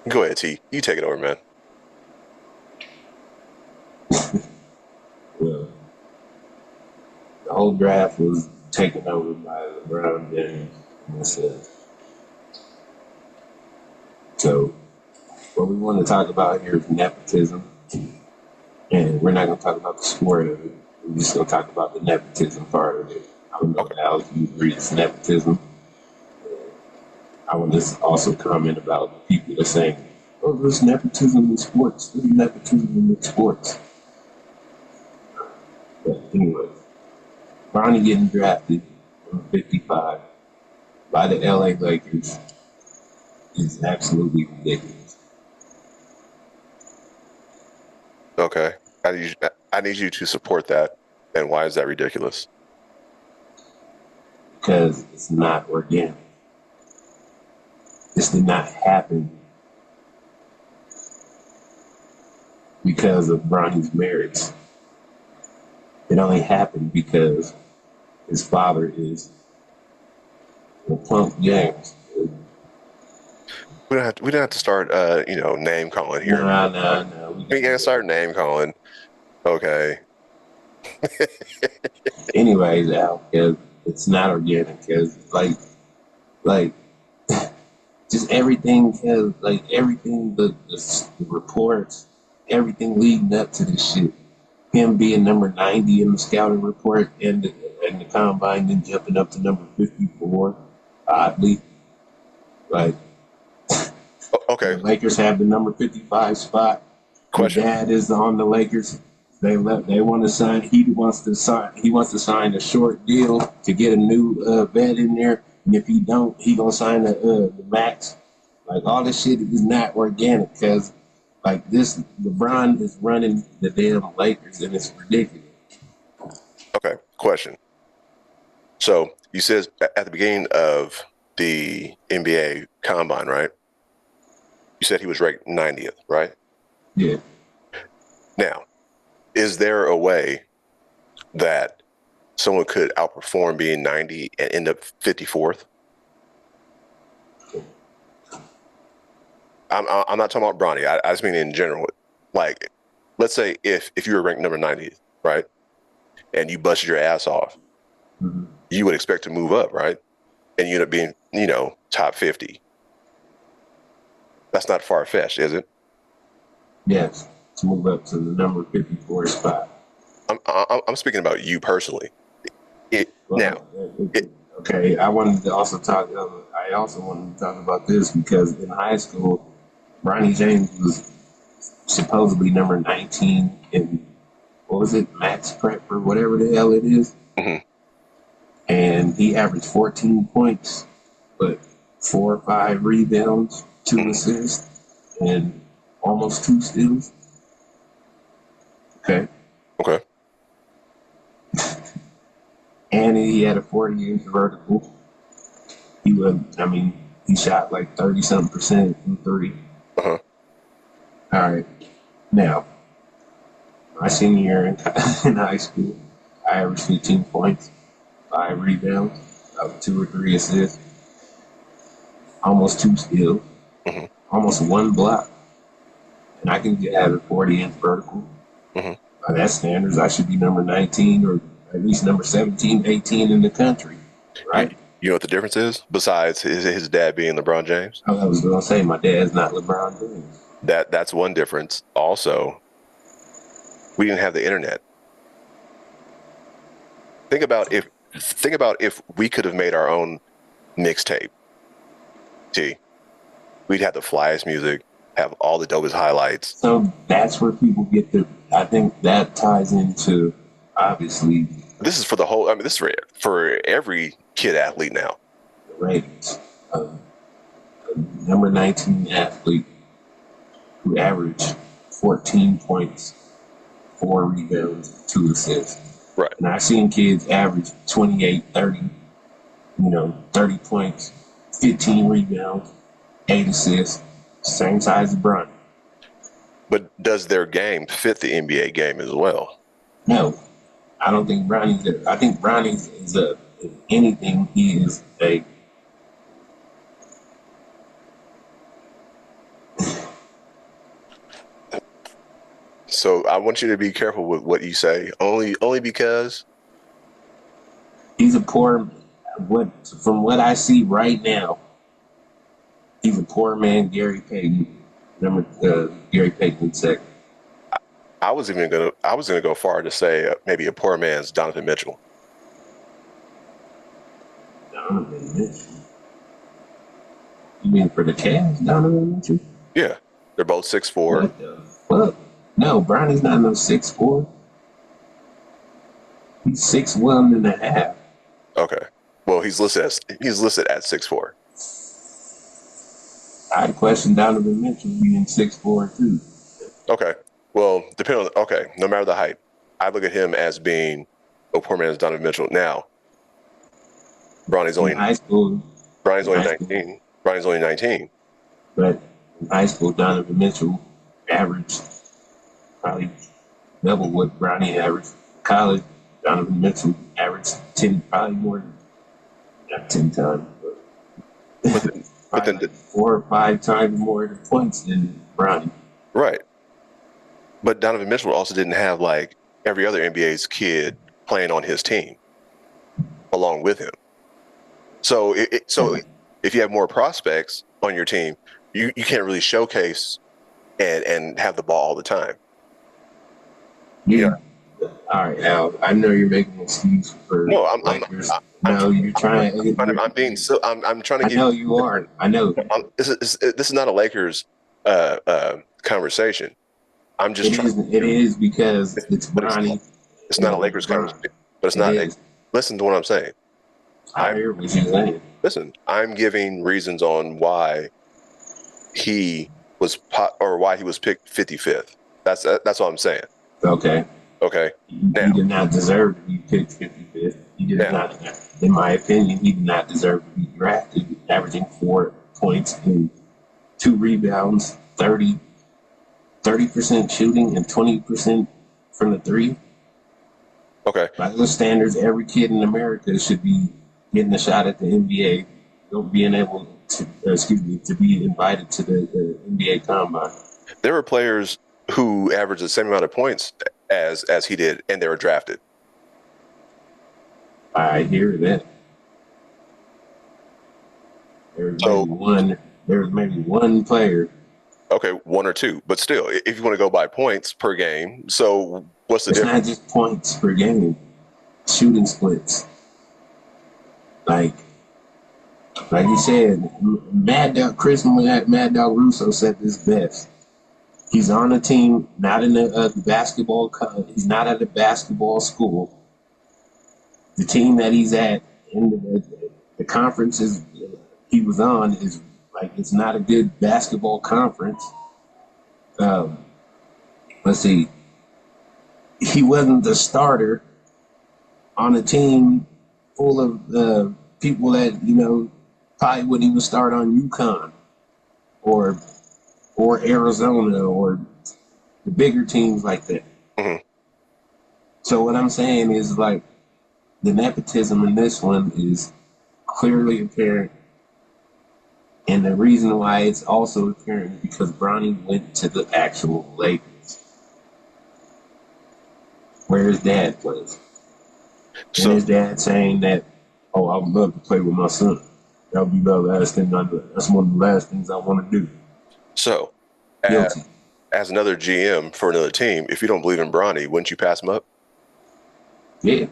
Go ahead, T. You take it over, man. Well, the whole draft was taken over by LeBron James. So what we want to talk about here is nepotism, and we're not going to talk about the sport of it. We're just going to talk about the nepotism part of it. I don't know Okay. how you agree it's nepotism. I want to also comment about people that are saying, "Oh, there's nepotism in sports. There's nepotism in sports." But anyway, Bronny getting drafted from 55 by the LA Lakers is absolutely ridiculous. Okay. I need you to support that. And why is that ridiculous? Because it's not organic. This did not happen because of Bronny's merits. It only happened because his father is a punk James. We don't have to start name calling here. No. We can't start name calling. Okay. Anyways, Al, because it's not organic. Because like just everything, because like everything, the reports, everything leading up to this shit. Him being number 90 in the scouting report and the combine, then jumping up to number 54. Oddly, like Okay. the Lakers have the number 55 spot. Your Question. dad is on the Lakers. They want to sign. He wants to sign. He wants to sign a short deal to get a new vet in there. And if he don't, he gonna sign the max. Like all this shit is not organic because like this LeBron is running the damn Lakers and it's ridiculous. Okay. Question. So you said at the beginning of the NBA combine, right? You said he was ranked 90th, right? Yeah. Now, is there a way that someone could outperform being 90 and end up 54th? I'm not talking about Bronny. I just mean in general. Like, let's say if you were ranked number 90th, right, and you busted your ass off, Mm-hmm. you would expect to move up, right? And you end up being, top 50. That's not far fetched, is it? Yes. To move up to the number 54 spot. I'm speaking about you personally. Now, Well, okay. I wanted to also talk. I also wanted to talk about this because in high school, Bronny James was supposedly number 19 in what was it, Max Prep or whatever the hell it is, mhm, and he averaged 14 points, but 4 or 5 rebounds, 2 assists, and almost 2 steals. Okay, okay, and he had a 40-inch vertical. He would, I mean, he shot like 30 something percent from three. uh-huh, All right, now my senior year in high school, I averaged 15 points, 5 rebounds, about 2 or 3 assists, almost 2 steals, mhm, almost 1 block, and I can get have a 40-inch vertical. mhm. By that standards, I should be number 19 or at least number 17, 18 in the country, You, right? you know what the difference is? Besides his dad being LeBron James, I was gonna say my dad's not LeBron James. that's one difference. Also, we didn't have the internet. Think about if think about if we could have made our own mixtape T. We'd have the flyest music, have all the dopest highlights. So that's where people get the. I think that ties into obviously This is for the whole. I mean, this is for every kid athlete now. the ratings. Number 19 athlete who averaged 14 points, 4 rebounds, 2 assists. Right. And I've seen kids average 28, 30, 30 points, 15 rebounds, 8 assists, same size as Bronny. But does their game fit the NBA game as well? No, I don't think Bronny's there. I think Bronny's is a, if anything, he is a. So I want you to be careful with what you say. Only because He's a poor. From what I see right now, he's a poor man. Gary Payton, Gary Payton second. I was gonna go far to say maybe a poor man's Donovan Mitchell. Donovan Mitchell. You mean for the Cavs, Donovan Mitchell? Yeah, they're both 6'4". What the fuck? No, Bronny's not no 6'4". He's 6'1 and a half. Okay. Well, he's listed at 6'4". I'd question Donovan Mitchell being 6'4" too. Okay. Well, no matter the height, I look at him as being a poor man's Donovan Mitchell. Now, Bronny's only In high school, 19. Bronny's only 19. but in high school, Donovan Mitchell averaged probably double what Bronny averaged. College, Donovan Mitchell averaged 10, probably more than not 10 times, but then, like 4 or 5 times more points than Bronny. right. But Donovan Mitchell also didn't have like every other NBA's kid playing on his team along with him. So if you have more prospects on your team, you can't really showcase and have the ball all the time. Yeah. All right, Al. I know you're making an excuse for Lakers. You're trying. I'm being so. I'm trying to. I know you are. I know. This is not a Lakers conversation. I'm just. It is because it's Bronny. It's not a Lakers conversation, but it's not. Listen to what I'm saying. I hear what you're saying. Listen, I'm giving reasons on why he was why he was picked 55th. That's all I'm saying. Okay. Now, he did not deserve to be picked 55th. He did not, in my opinion, he did not deserve to be drafted, averaging 4 points and 2 rebounds, 30% shooting and 20% from the 3. Okay. By those standards, every kid in America should be getting a shot at the NBA, being able to be invited to the NBA Combine. There were players who averaged the same amount of points as he did, and they were drafted. I hear that. There's maybe one player. Okay, 1 or 2, but still, if you want to go by points per game, so what's the difference? It's not just points per game, shooting splits. Like you said, Mad Dog Russo said this best. He's on a team, not in the basketball. He's not at a basketball school. The team that he's at in the conferences he was on is like it's not a good basketball conference. Let's see. He wasn't the starter on a team full of people that probably wouldn't even start on UConn or Arizona or the bigger teams like that. Mm-hmm. So what I'm saying is like the nepotism in this one is clearly apparent. And the reason why it's also apparent is because Bronny went to the actual Lakers, where his dad plays. And his dad saying that, I would love to play with my son. That would be the last thing that's one of the last things I want to do. So, as another GM for another team, if you don't believe in Bronny, wouldn't you pass him up? Yeah.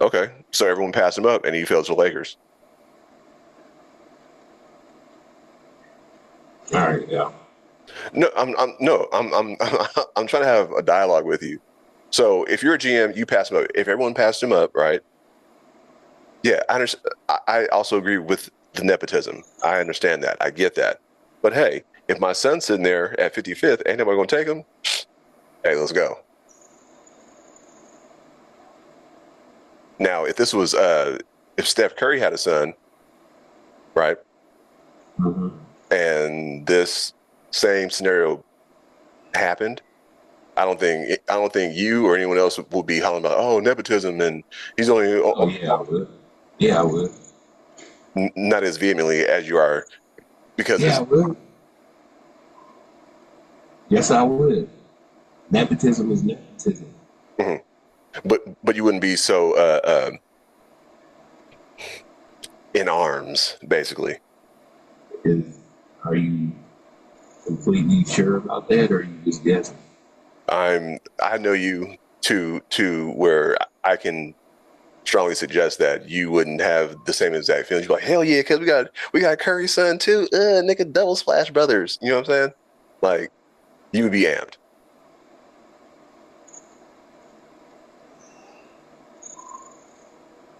Okay, so everyone passed him up, and he fell to the Lakers. All right, yeah. No, I'm I'm trying to have a dialogue with you. So if you're a GM, you pass him up. If everyone passed him up, right? Yeah, I understand. I also agree with the nepotism. I understand that. I get that. But hey, if my son's sitting there at 55th, ain't nobody gonna take him? Hey, let's go. Now, if this was if Steph Curry had a son, right, Mm-hmm. and this same scenario happened, I don't think you or anyone else will be hollering about, oh, nepotism, and he's only Oh yeah, I would. Yeah, I would. not as vehemently as you are because Yeah, I it's would. Yes, I would. Nepotism is nepotism. mhm. But you wouldn't be so in arms, basically. Is are you completely sure about that, or are you just guessing? I know you to where I can strongly suggest that you wouldn't have the same exact feelings. You're like, hell yeah, because we got Curry's son too. Nigga, double splash brothers. You know what I'm saying? Like you would be amped.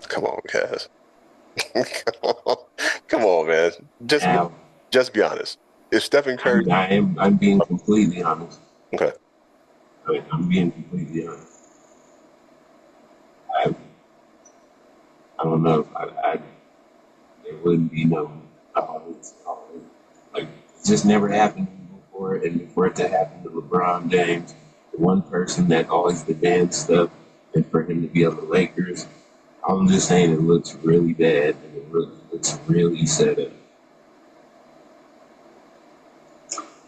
Come on, Kaz. Come on, man. Just be Now, just be honest. If Stephen Curry, I'm being completely honest. okay, I'm being completely honest. I, I don't know if there wouldn't be no like it just never happened before, and for it to happen to LeBron James, the one person that always demands stuff, and for him to be on the Lakers, I'm just saying it looks really bad and it looks really set up.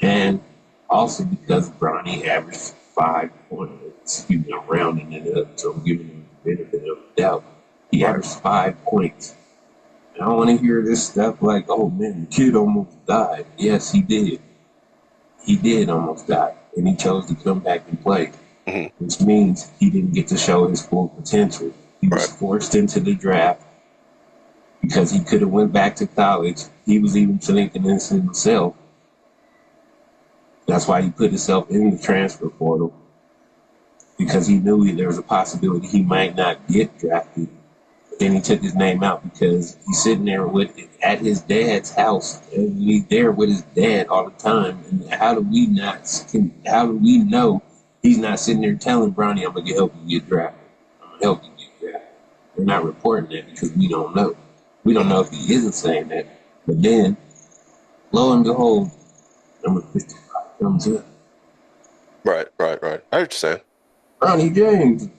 And also because Bronny averaged 5 points, I'm rounding it up, so I'm giving him the benefit of the doubt. He averaged 5 points. I don't want to hear this stuff like, oh man, the kid almost died. Yes, he did. He did almost die. And he chose to come back and play, mhm, which means he didn't get to show his full potential. He was right, forced into the draft because he could have went back to college. He was even thinking this himself. That's why he put himself in the transfer portal because he knew there was a possibility he might not get drafted. But then he took his name out because he's sitting there with at his dad's house and he's there with his dad all the time. And how do we not? How do we know he's not sitting there telling Bronny, "I'm gonna help you get drafted. I'm gonna help you get drafted." We're not reporting that because we don't know. We don't mhm, know if he isn't saying that. But then, lo and behold, number 55 comes up. right. I understand. Bronny James. The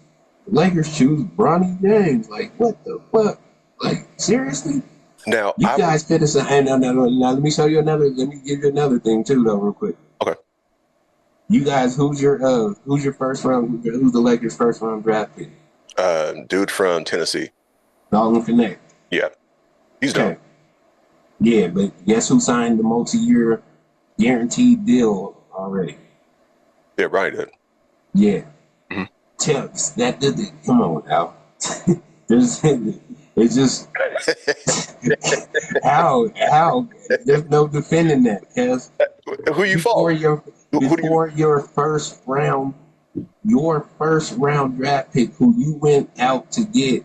Lakers choose Bronny James. Like, what the fuck? Like, seriously? Now You I would guys could have said, hey, no, now let me show you another, let me give you another thing too, though, real quick. okay. You guys, who's your first round, who's the Lakers' first round draft pick? Dude from Tennessee. Dalton Connect. Yeah, he's dope. Okay. Yeah, but guess who signed the multi-year guaranteed deal already? Yeah, Brian did. Yeah. Mhm. Tell that, come on, Al. There's, it's just, how there's no defending that because Who you before fault? your Who do you? before your first round draft pick who you went out to get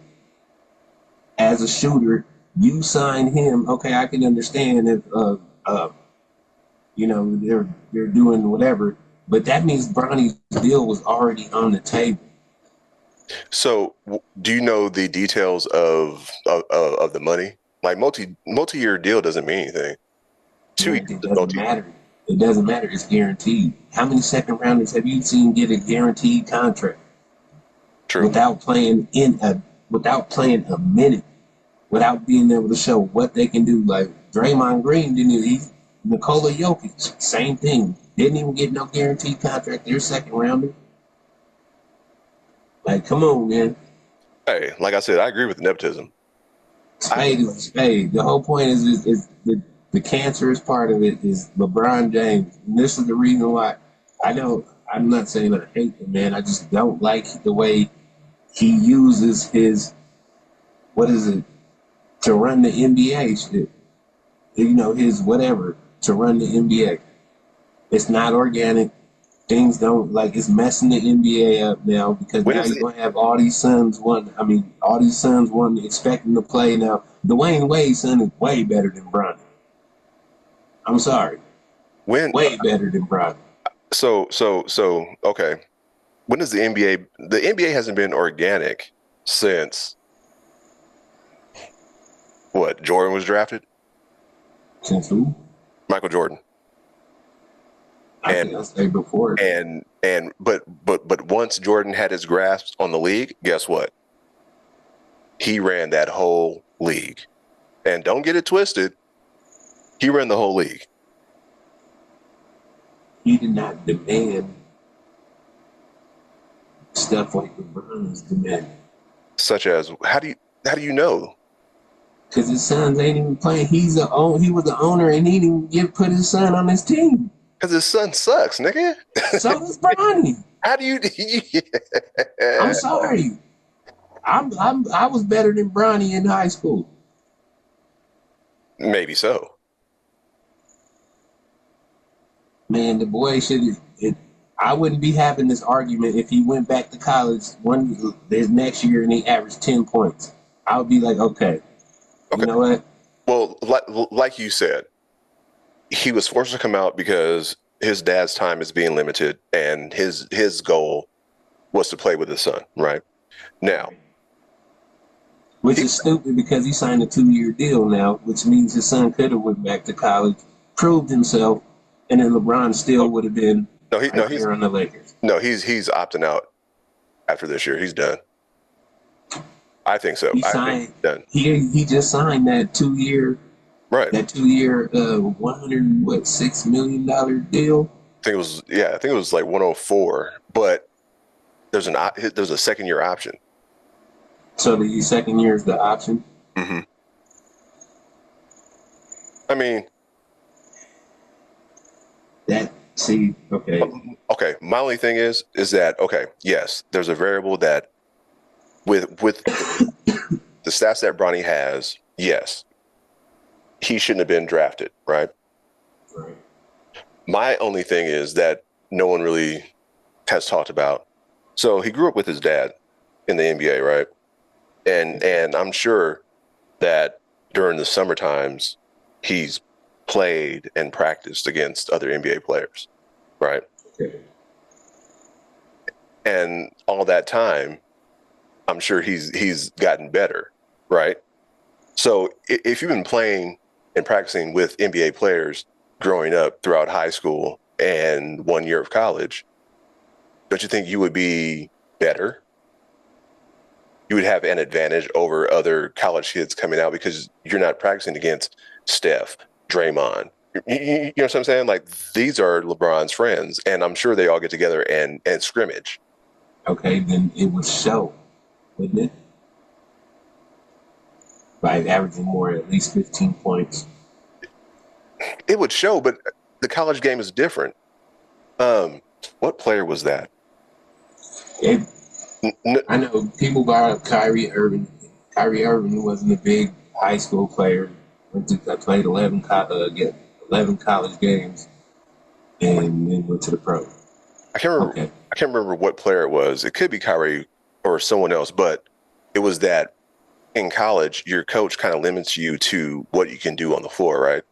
as a shooter, you signed him. Okay, I can understand if uh they're doing whatever, but that means Bronny's deal was already on the table. So, do you know the details of the money? Like multi-year deal doesn't mean anything. 2 years Man, it is doesn't multi-year. matter. It doesn't matter. It's guaranteed. How many second rounders have you seen get a guaranteed contract True. without playing a minute, without being able to show what they can do? Like Draymond Green didn't even, Nikola Jokic, same thing. Didn't even get no guaranteed contract. They're second rounder. Like, come on, man. Hey, like I said, I agree with the nepotism. I Spade is spade. The whole point is the cancerous part of it is LeBron James. And this is the reason why I don't. I'm not saying I hate the man. I just don't like the way he uses his what is it to run the NBA shit. You know his whatever to run the NBA. It's not organic. Things don't like it's messing the NBA up now because When now is you're it? gonna have all these sons all these sons expecting to play now. Dwayne Wade's son is way better than Bronny. I'm sorry, When? way better than Bronny. So. Okay. When is the NBA? The NBA hasn't been organic since what? Jordan was drafted. Since who? Michael Jordan. I And think I say before. but once Jordan had his grasp on the league, guess what? He ran that whole league. And don't get it twisted, he ran the whole league. He did not demand stuff like LeBron is demanding. Such as how do you know? Because his sons ain't even playing. He was the owner and he didn't put his son on his team. Because his son sucks, nigga. So does Bronny. How do you? I'm sorry. I was better than Bronny in high school. Maybe so. Man, the boy should. I wouldn't be having this argument if he went back to college this next year and he averaged 10 points. I would be like, okay, you know what? Well, like you said, he was forced to come out because his dad's time is being limited, and his goal was to play with his son. Right now, Which is stupid because he signed a 2-year deal now, which means his son could have went back to college, proved himself, and then LeBron still would have been there on the Lakers. No, he's opting out after this year. He's done. I think so. He done. He just signed that 2-year right. That 2-year $106 million deal. I think it was like 104, but there's a second year option. So the second year is the option. Mm-hmm. I mean, okay. My only thing is that okay, yes, there's a variable that with the stats that Bronny has, yes, he shouldn't have been drafted, right? Right. My only thing is that no one really has talked about. So he grew up with his dad in the NBA, right? And I'm sure that during the summer times, he's played and practiced against other NBA players, right? Okay. And all that time, I'm sure he's gotten better, right? So if you've been playing and practicing with NBA players growing up throughout high school and 1 year of college, don't you think you would be better? You would have an advantage over other college kids coming out because you're not practicing against Steph, Draymond. You know what I'm saying? Like, these are LeBron's friends, and I'm sure they all get together and scrimmage. Okay, then it would show, wouldn't it? By averaging more, at least 15 points. It would show, but the college game is different. What player was that? I know people brought up Kyrie Irving. Kyrie Irving wasn't a big high school player. Played 11 college games and then went to the pro. I can't remember what player it was. It could be Kyrie or someone else, but it was that in college, your coach kind of limits you to what you can do on the floor, right?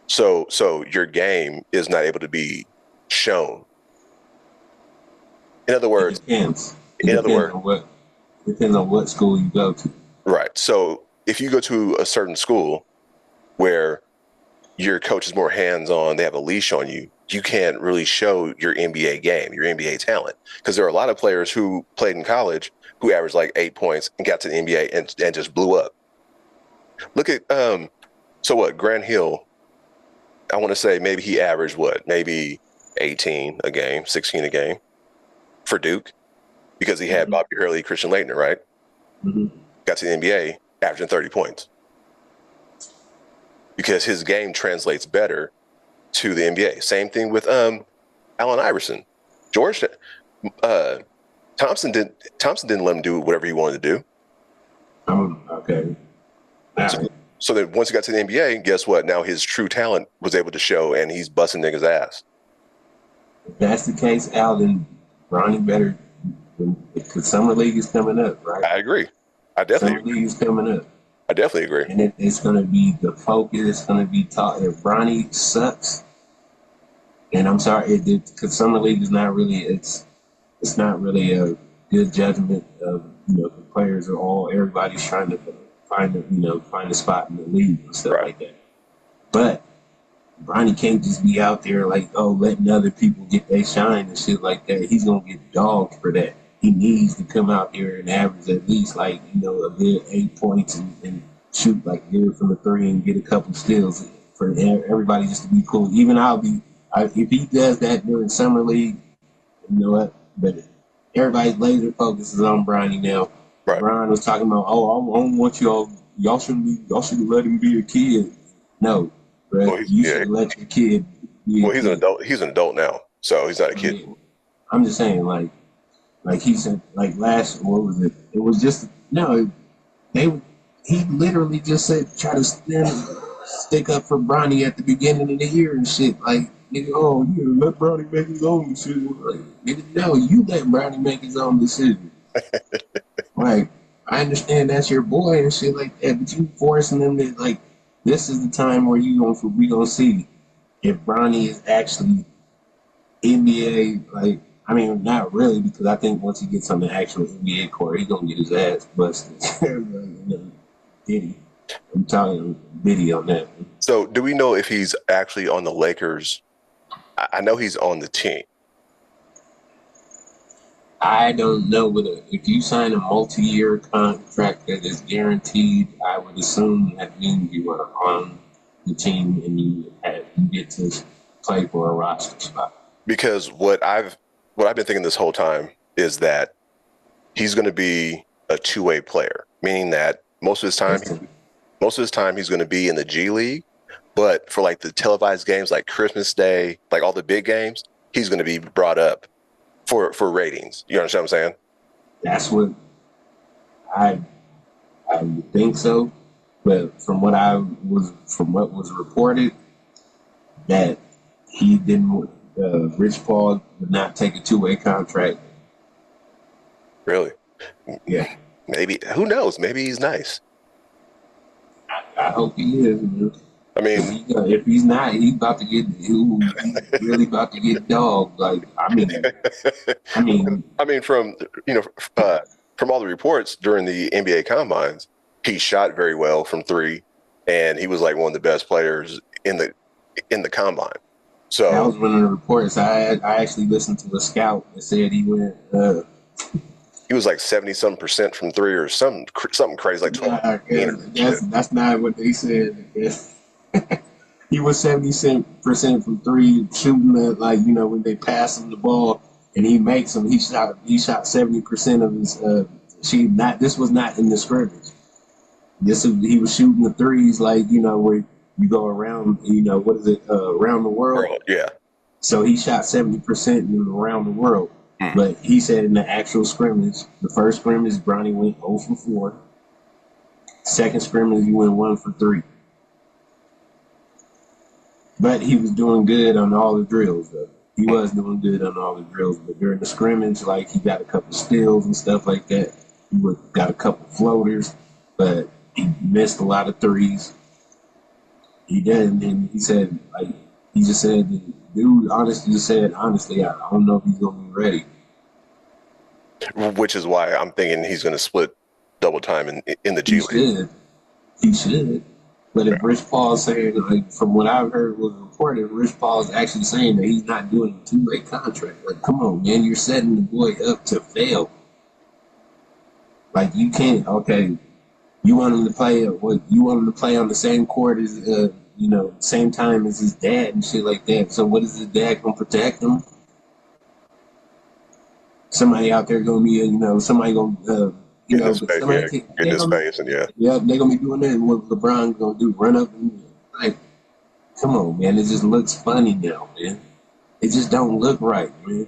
So your game is not able to be shown. In other words, depends on what school you go to. Right. So if you go to a certain school where your coach is more hands-on, they have a leash on you, you can't really show your NBA game, your NBA talent. Because there are a lot of players who played in college who averaged like 8 points and got to the NBA and just blew up. Look at Grant Hill, I want to say maybe he averaged maybe 18 a game, 16 a game for Duke, because he had Bobby Hurley, Christian Laettner, right? Mm-hmm. Got to the NBA, averaging 30 points. Because his game translates better to the NBA. Same thing with Allen Iverson. Thompson didn't let him do whatever he wanted to do. Okay. So then once he got to the NBA, guess what? Now his true talent was able to show, and he's busting niggas' ass. If that's the case, Al, then Bronny better, because Summer League is coming up, right? I agree. I definitely Summer League is coming up. I definitely agree. And it's going to be the focus. It's going to be taught. If Bronny sucks, and I'm sorry, because Summer League is not really, it's not really a good judgment of, the players are all, everybody's trying to find a spot in the league and stuff like that. But Bronny can't just be out there like, letting other people get their shine and shit like that. He's going to get dogged for that. He needs to come out there and average at least a good 8 points and shoot good from the three and get a couple steals for everybody just to be cool. Even if he does that during Summer League, you know what? But everybody's laser focuses on Bronny now. Right. Brian was talking about, I don't want y'all should let him be a kid. No, bro, Well, you should let your kid be he's an adult. He's an adult now, so he's not a kid. I'm just saying, like he said, last, what was it? It was just, no, he literally just said, try to stick up for Bronny at the beginning of the year and shit. Like, nigga, you let Bronny make his own decision. Like, nigga, no, you let Bronny make his own decision. Like, I understand that's your boy and shit like that, but you forcing them to, this is the time where we gonna see if Bronny is actually NBA, not really, because I think once he gets on the actual NBA court, he's gonna get his ass busted. Diddy. I'm telling Diddy on that. So, do we know if he's actually on the Lakers? I know he's on the team. I don't know, but if you sign a multi-year contract that is guaranteed, I would assume that means you are on the team and you get to play for a roster spot. Because what I've been thinking this whole time is that he's going to be a two-way player, meaning that most of his time he's going to be in the G League, but for the televised games like Christmas Day, all the big games, he's going to be brought up for ratings. You understand what I'm saying? That's what I would think so, but from what was reported, that he didn't. Rich Paul would not take a two-way contract. Really? Yeah. Maybe. Who knows? Maybe he's nice. I hope he is. Man. I mean, if he's not, he's really about to get dogged. From all the reports during the NBA combines, he shot very well from three, and he was one of the best players in the combine. So that was one of the reports. I actually listened to a scout that said he went. He was 70-something% from three, or something crazy, 12. That's not what they said. He was 70% from three, shooting at when they pass him the ball and he makes them. He shot 70% of his. This was not in the scrimmage. He was shooting the threes where you go around. What is it? Around the world. Yeah. So he shot 70% around the world. But he said in the actual scrimmage, the first scrimmage, Bronny went 0 for 4. Second scrimmage, he went 1 for 3. But he was doing good on all the drills, though. He was doing good on all the drills. But during the scrimmage, he got a couple steals and stuff like that. He got a couple floaters, but he missed a lot of threes. He did, and he said, he just said, dude, honestly, I don't know if he's going to be ready. Which is why I'm thinking he's going to split double time in the G League. He should. But if Rich Paul's saying, from what I've heard was reported, Rich Paul is actually saying that he's not doing a two-way contract. Come on, man, you're setting the boy up to fail. You can't. Okay, you want him to play. You want him to play on the same court as same time as his dad and shit like that. So what is his dad gonna protect him? Somebody out there gonna be, somebody gonna, get his space, and yeah, they're gonna be doing that. And what LeBron's gonna do? Run up and come on, man. It just looks funny now, man. It just don't look right, man.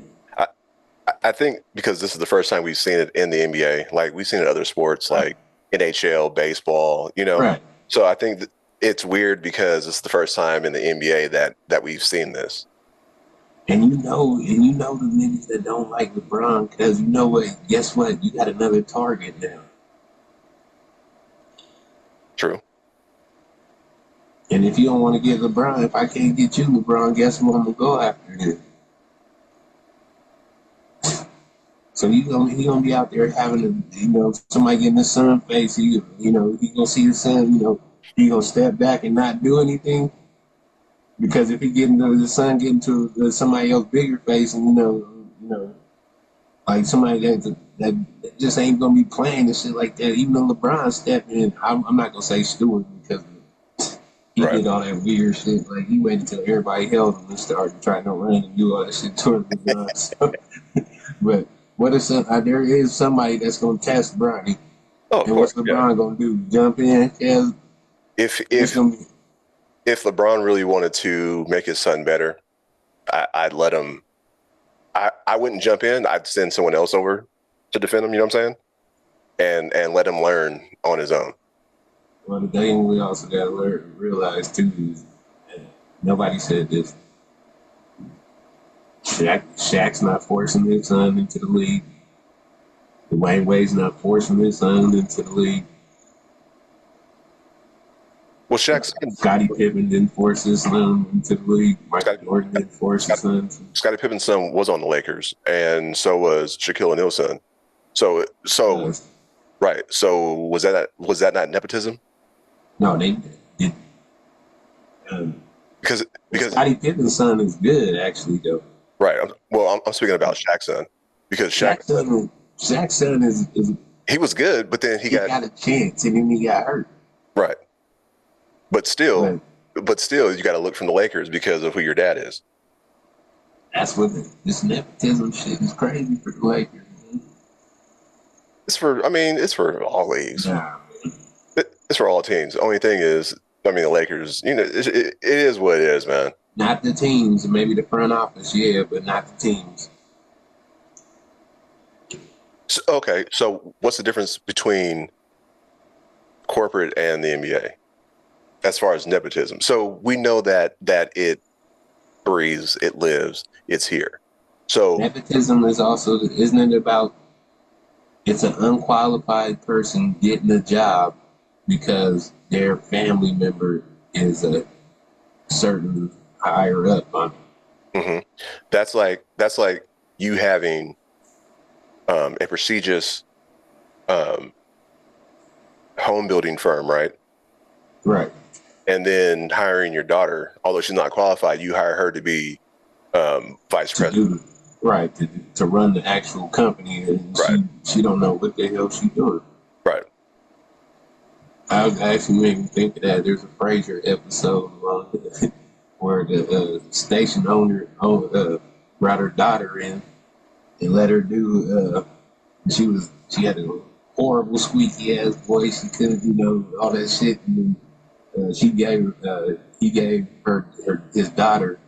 I think because this is the first time we've seen it in the NBA. We've seen it in other sports, like NHL, baseball. Right. So I think it's weird because it's the first time in the NBA that we've seen this. And you know the niggas that don't like LeBron, because you know what? Guess what? You got another target now. True. And if you don't want to get LeBron, if I can't get you, LeBron, guess who I'm gonna go after then? So he gonna be out there having a, somebody getting the sun face. He gonna see the sun. He gonna step back and not do anything, because if he get into the sun, get into somebody else bigger face, and like somebody that just ain't gonna be playing and shit like that. Even though LeBron stepped in, I'm not gonna say Stewart, because he did all that weird shit. Like, he waited until everybody held him and started trying to run and do all that shit towards LeBron. So, but what if there is somebody that's gonna test Bronny? Oh, of And course. what's LeBron gonna do? Jump in? Yeah. If It's if gonna be, if LeBron really wanted to make his son better, I'd let him. I wouldn't jump in. I'd send someone else over to defend him. You know what I'm saying? And let him learn on his own. well, the thing we also gotta realize too is, and nobody said this. Shaq's not forcing his son into the league. Dwayne Wade's not forcing his son into the league. Well, Shaq's Scottie Pippen didn't force his son into the league. Michael Scottie, Jordan didn't force his son. Scottie Pippen's son was on the Lakers, and so was Shaquille O'Neal's son. So right. So was that not nepotism? No, they did. Um, Because Scottie Pippen's son is good, actually, though. right. I'm speaking about Shaq's son, because Shaq's son is he was good, but then he got a chance and then he got hurt. right. But still, But you got to look from the Lakers because of who your dad is. that's what this nepotism shit is crazy for the Lakers. Man. It's for all leagues. Nah, It's for all teams. The only thing is, the Lakers, it is what it is, man. not the teams, maybe the front office, yeah, but not the teams. So what's the difference between corporate and the NBA as far as nepotism? So we know that it breathes, it lives, it's here. So Nepotism is also, isn't it about, it's an unqualified person getting a job because their family member is a certain higher up on mm-hmm. That's like you having a prestigious home building firm, right? Right. And then hiring your daughter, although she's not qualified, you hire her to be vice president. To run the actual company, and she don't know what the hell she's doing. Right. I actually made me think of that. There's a Frasier episode where the station owner brought her daughter in and let her do. She had a horrible squeaky ass voice. She couldn't, all that shit. And then he gave his daughter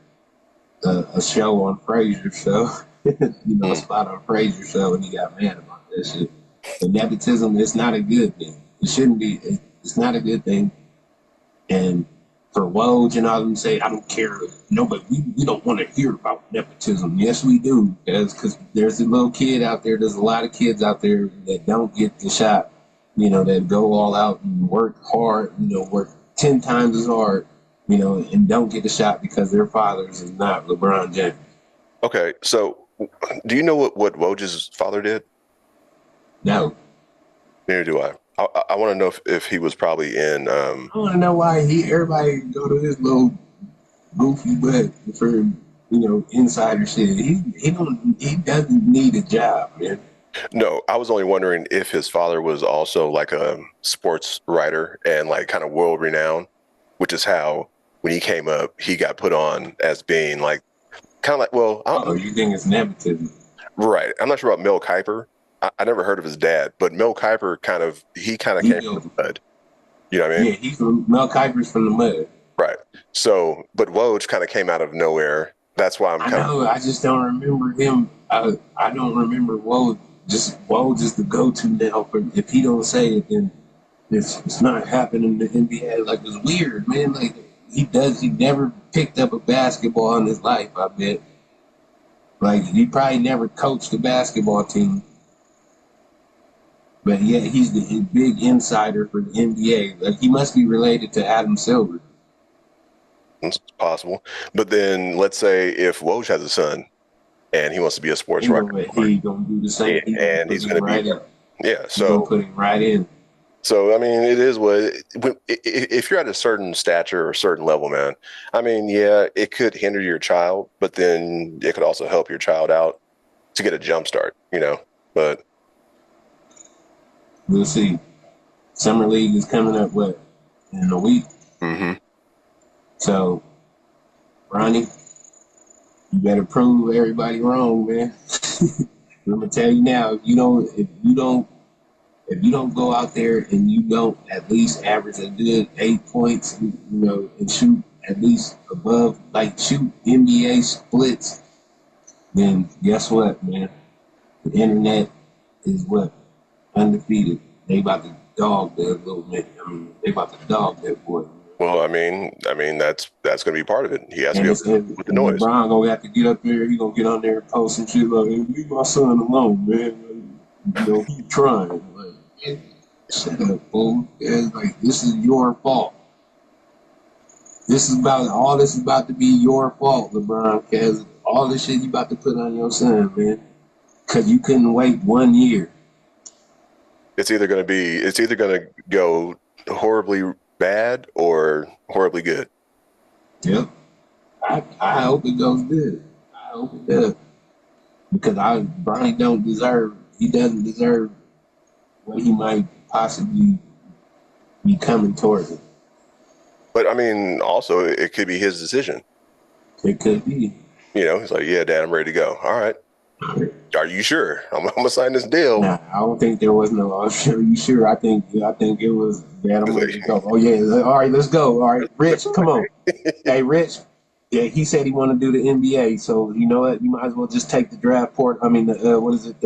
a show on Frasier show, a spot on Frasier show, and he got mad about that shit. But nepotism is not a good thing. It shouldn't be. It's not a good thing. And for Woj and all them say, I don't care. Nobody, we don't want to hear about nepotism. Yes, we do, because there's a little kid out there. There's a lot of kids out there that don't get the shot. That go all out and work hard. Work 10 times as hard. And don't get the shot because their fathers is not LeBron James. Okay, so do you know what Woj's father did? No. Neither do I. I want to know if he was probably in. I want to know why everybody go to his little goofy butt for insider shit. He doesn't need a job, man. No, I was only wondering if his father was also like a sports writer and like kind of world renowned, which is how when he came up, he got put on as being like kind of like, well, you think it's nepotism? Right. I'm not sure about Mel Kiper. I never heard of his dad, but Mel Kiper kind of came from the mud. You know what I mean? Yeah, Mel Kiper's from the mud. Right. So, but Woj kind of came out of nowhere. That's why I just don't remember him. I don't remember Woj. Woj is the go-to now. If he don't say it, then it's not happening in the NBA. Like, it's weird, man. Like, he never picked up a basketball in his life, I bet. Like, he probably never coached a basketball team. But yeah, he's the big insider for the NBA. Like, he must be related to Adam Silver. It's possible. But then let's say if Woj has a son and he wants to be a sports writer, He gonna do the same. and he's going to be, yeah. He's gonna put him right in. So I mean, it is what if you're at a certain stature or a certain level, man. I mean, yeah, it could hinder your child, but then it could also help your child out to get a jump start, you know. But we'll see. Summer League is coming up in a week. Mm-hmm. So, Bronny, you better prove everybody wrong, man. I'm gonna tell you now, if you don't go out there and you don't at least average a good 8 points, and shoot at least above, like shoot NBA splits, then guess what, man? The internet is what? Undefeated. They about to dog that little man. I mean, they about to dog that boy. Well, I mean, that's going to be part of it. He has to be able with the noise. LeBron gonna have to get up there. He gonna get on there and post some shit like, hey, "Leave my son alone, man. Keep trying." Like, man, shut up, fool. It's like, this is your fault. This is about to be your fault, LeBron. Cause all this shit you about to put on your son, man. Cause you couldn't wait 1 year. It's either going to go horribly bad or horribly good. Yep. I hope it goes good. I hope it does. Because Bronny doesn't deserve what he might possibly be coming towards it. But I mean, also it could be his decision. It could be. He's like, "Yeah, Dad, I'm ready to go." All right. Are you sure? I'm gonna sign this deal. Nah, I don't think there was no. Are you sure? I think it was. Dad, I'm ready to go. Oh yeah, all right, let's go. All right, Rich, come on. Hey, Rich. Yeah, he said he wanted to do the NBA. So you know what? You might as well just take the draft port. I mean, what is it?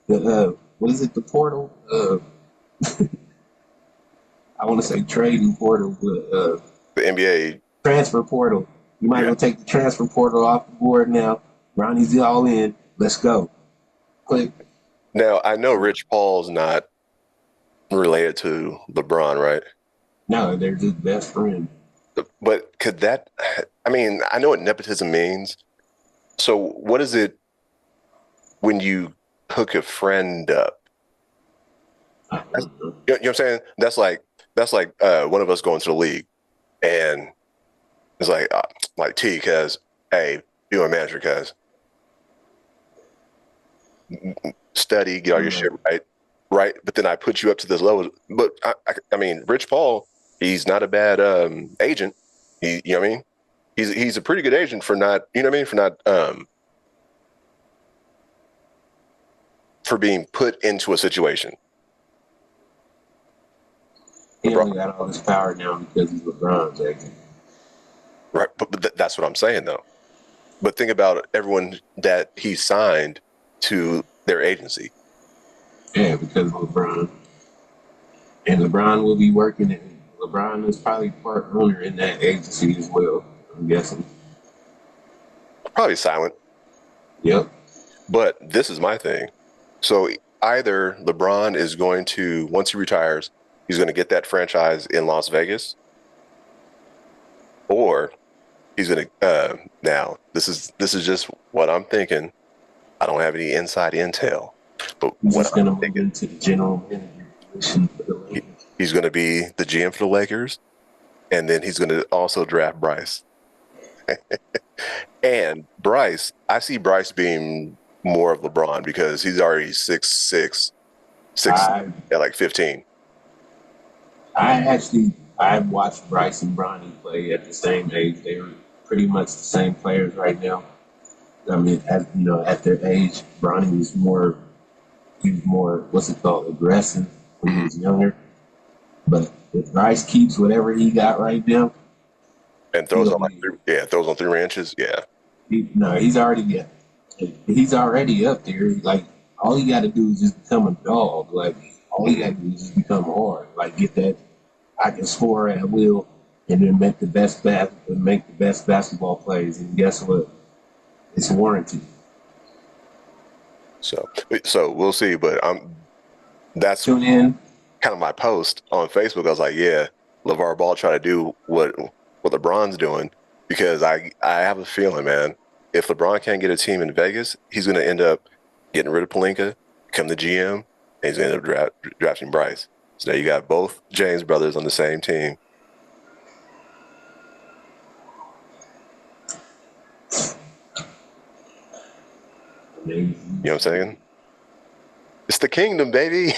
What is it? The portal. I want to say trading portal, but the NBA transfer portal. You might as well take the transfer portal off the board now. Ronnie's all in. Let's go. Click. Now, I know Rich Paul's not related to LeBron, right? No, they're just best friends. But could that, I mean, I know what nepotism means. So what is it when you hook a friend up? You know what I'm saying? That's like one of us going to the league and it's like T, cuz, hey, you're a manager, cuz. Study, get all your shit right. But then I put you up to this level. But I mean, Rich Paul, he's not a bad agent. You know what I mean? He's a pretty good agent for not, you know what I mean, for not for being put into a situation. He only got all this power now because he's LeBron's agent. Right, but that's what I'm saying though. But think about everyone that he signed to their agency. Yeah, because of LeBron. And LeBron will be working it. LeBron is probably part owner in that agency as well, I'm guessing. Probably silent. Yep. But this is my thing. So either LeBron is going to, once he retires, he's going to get that franchise in Las Vegas, or he's going to, now, this is just what I'm thinking. I don't have any inside intel, but he's just going to move into the general manager position for the Lakers. He's going to be the GM for the Lakers, and then he's going to also draft Bryce. And Bryce, I see Bryce being more of LeBron because he's already 6'6", at like 15. I've watched Bryce and Bronny play at the same age. They were pretty much the same players right now. I mean, at their age, Bronny was more, what's it called, aggressive when he was younger. But if Bryce keeps whatever he got right now, and throws on throws on 3 inches, yeah. He's already up there. Like, all you got to do is just become a dog. Like, All he got to do is just become hard. Like get that. I can score at will, and then make the best basketball plays. And guess what? It's warranted. So we'll see. But that's Tune in. kind of my post on Facebook. I was like, yeah, LeVar Ball try to do what LeBron's doing, because I have a feeling, man, if LeBron can't get a team in Vegas, he's going to end up getting rid of Pelinka, become the GM, and he's going to end up drafting Bryce. So now you got both James brothers on the same team. You know what I'm saying? It's the kingdom, baby.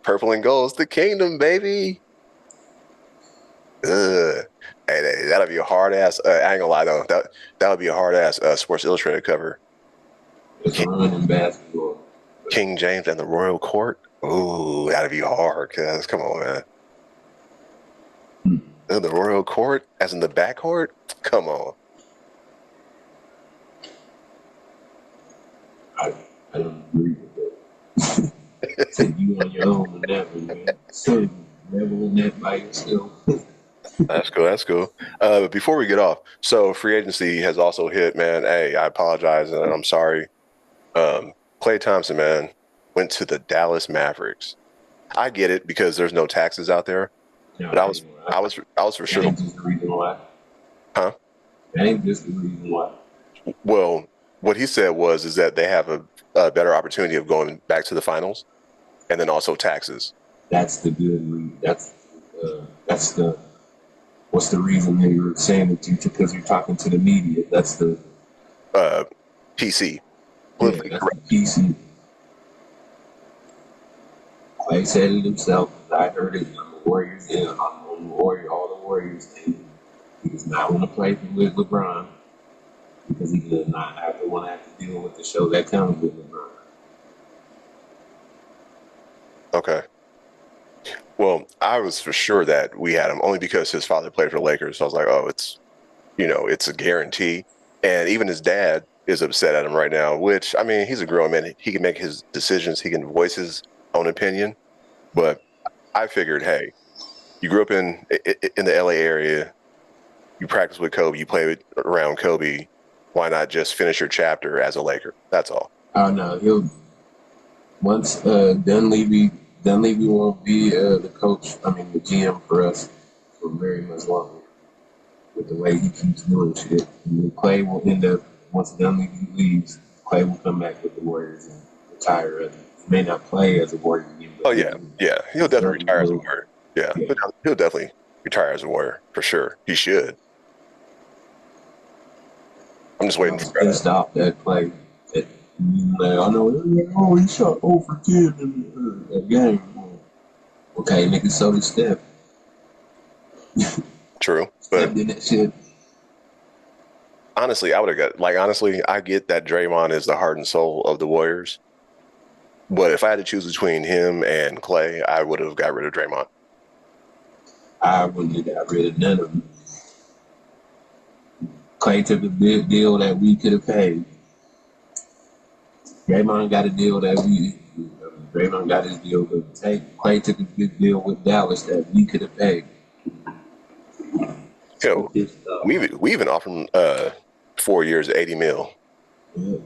Purple and gold. It's the kingdom, baby. Hey, that'll be a hard ass. I ain't gonna lie though. That would be a hard ass Sports Illustrated cover. It's running basketball. King James and the Royal Court. Ooh, that'd be hard. Cause come on, man. The Royal Court, as in the backcourt. Come on. I don't agree with that. Take you on your own with that one, man. So level in that by yourself. That's cool. That's cool. Before we get off, so free agency has also hit, man. Hey, I apologize and I'm sorry. Klay Thompson, man, went to the Dallas Mavericks. I get it because there's no taxes out there, No, but I was for sure. That ain't just the reason why. Huh? That ain't just the reason why. Well, what he said is that they have a better opportunity of going back to the finals, and then also taxes. That's the good reason. That's the. What's the reason they were saying it to you? Because you're talking to the media. That's the PC. Yeah, that's the PC. Clay said it himself. I heard it. I'm the Warriors. Yeah, I'm on the Warrior. All the Warriors. And he does not want to play with LeBron because he does not want to have to deal with the show that comes with LeBron. Okay. Well, I was for sure that we had him only because his father played for the Lakers. So I was like, oh, it's a guarantee. And even his dad is upset at him right now, which, I mean, he's a grown man. He can make his decisions. He can voice his own opinion. But I figured, hey, you grew up in the LA area. You practice with Kobe. You play around Kobe. Why not just finish your chapter as a Laker? That's all. Oh, no. Once Dunleavy won't be the coach, the GM for us for very much longer with the way he keeps doing shit. And Clay will end up, once Dunleavy leaves, Clay will come back with the Warriors and retire. He may not play as a Warrior again. Oh, yeah. He'll definitely retire as a Warrior. Yeah. He'll definitely retire as a Warrior, for sure. He should. I'm just waiting for pissed off that play. I know he shot over 10 in that game. Okay, nigga, so did Steph. True. Steph did that shit. Honestly, I get that Draymond is the heart and soul of the Warriors. But if I had to choose between him and Clay, I would have got rid of Draymond. I wouldn't have got rid of none of them. Clay took a big deal that we could have paid. Draymond got a deal Draymond got his deal, but Clay took a big deal with Dallas that we could have paid. Yo, we even offered him 4 years, $80 million. Yeah.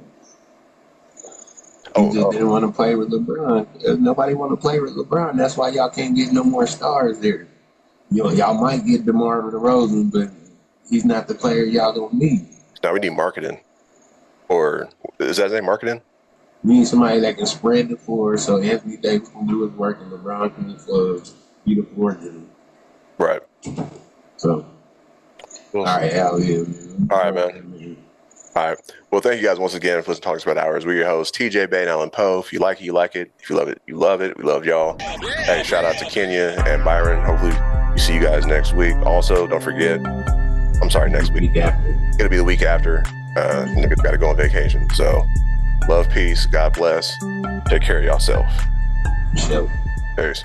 He just didn't want to play with LeBron. Nobody want to play with LeBron. That's why y'all can't get no more stars there. Y'all might get DeMar DeRozan, but he's not the player y'all don't need. Now we need marketing. Or is that his name, marketing? We need somebody that can spread the floor so Anthony Davis can do his work and LeBron can be the floor general. Right. So, all right, Al, yeah, man. All right, man. All right. Well, thank you guys once again for listening to Talkin Spit Hours. We're your hosts, TJ, Bay, and Alan Poe. If you like it, you like it. If you love it, you love it. We love y'all. Hey, shout out to Kenya and Byron. Hopefully we see you guys next week. Also, don't forget, I'm sorry, next week. It'll be the week after. Niggas got to go on vacation. So, love, peace, God bless. Take care of yourself. Sure. Peace.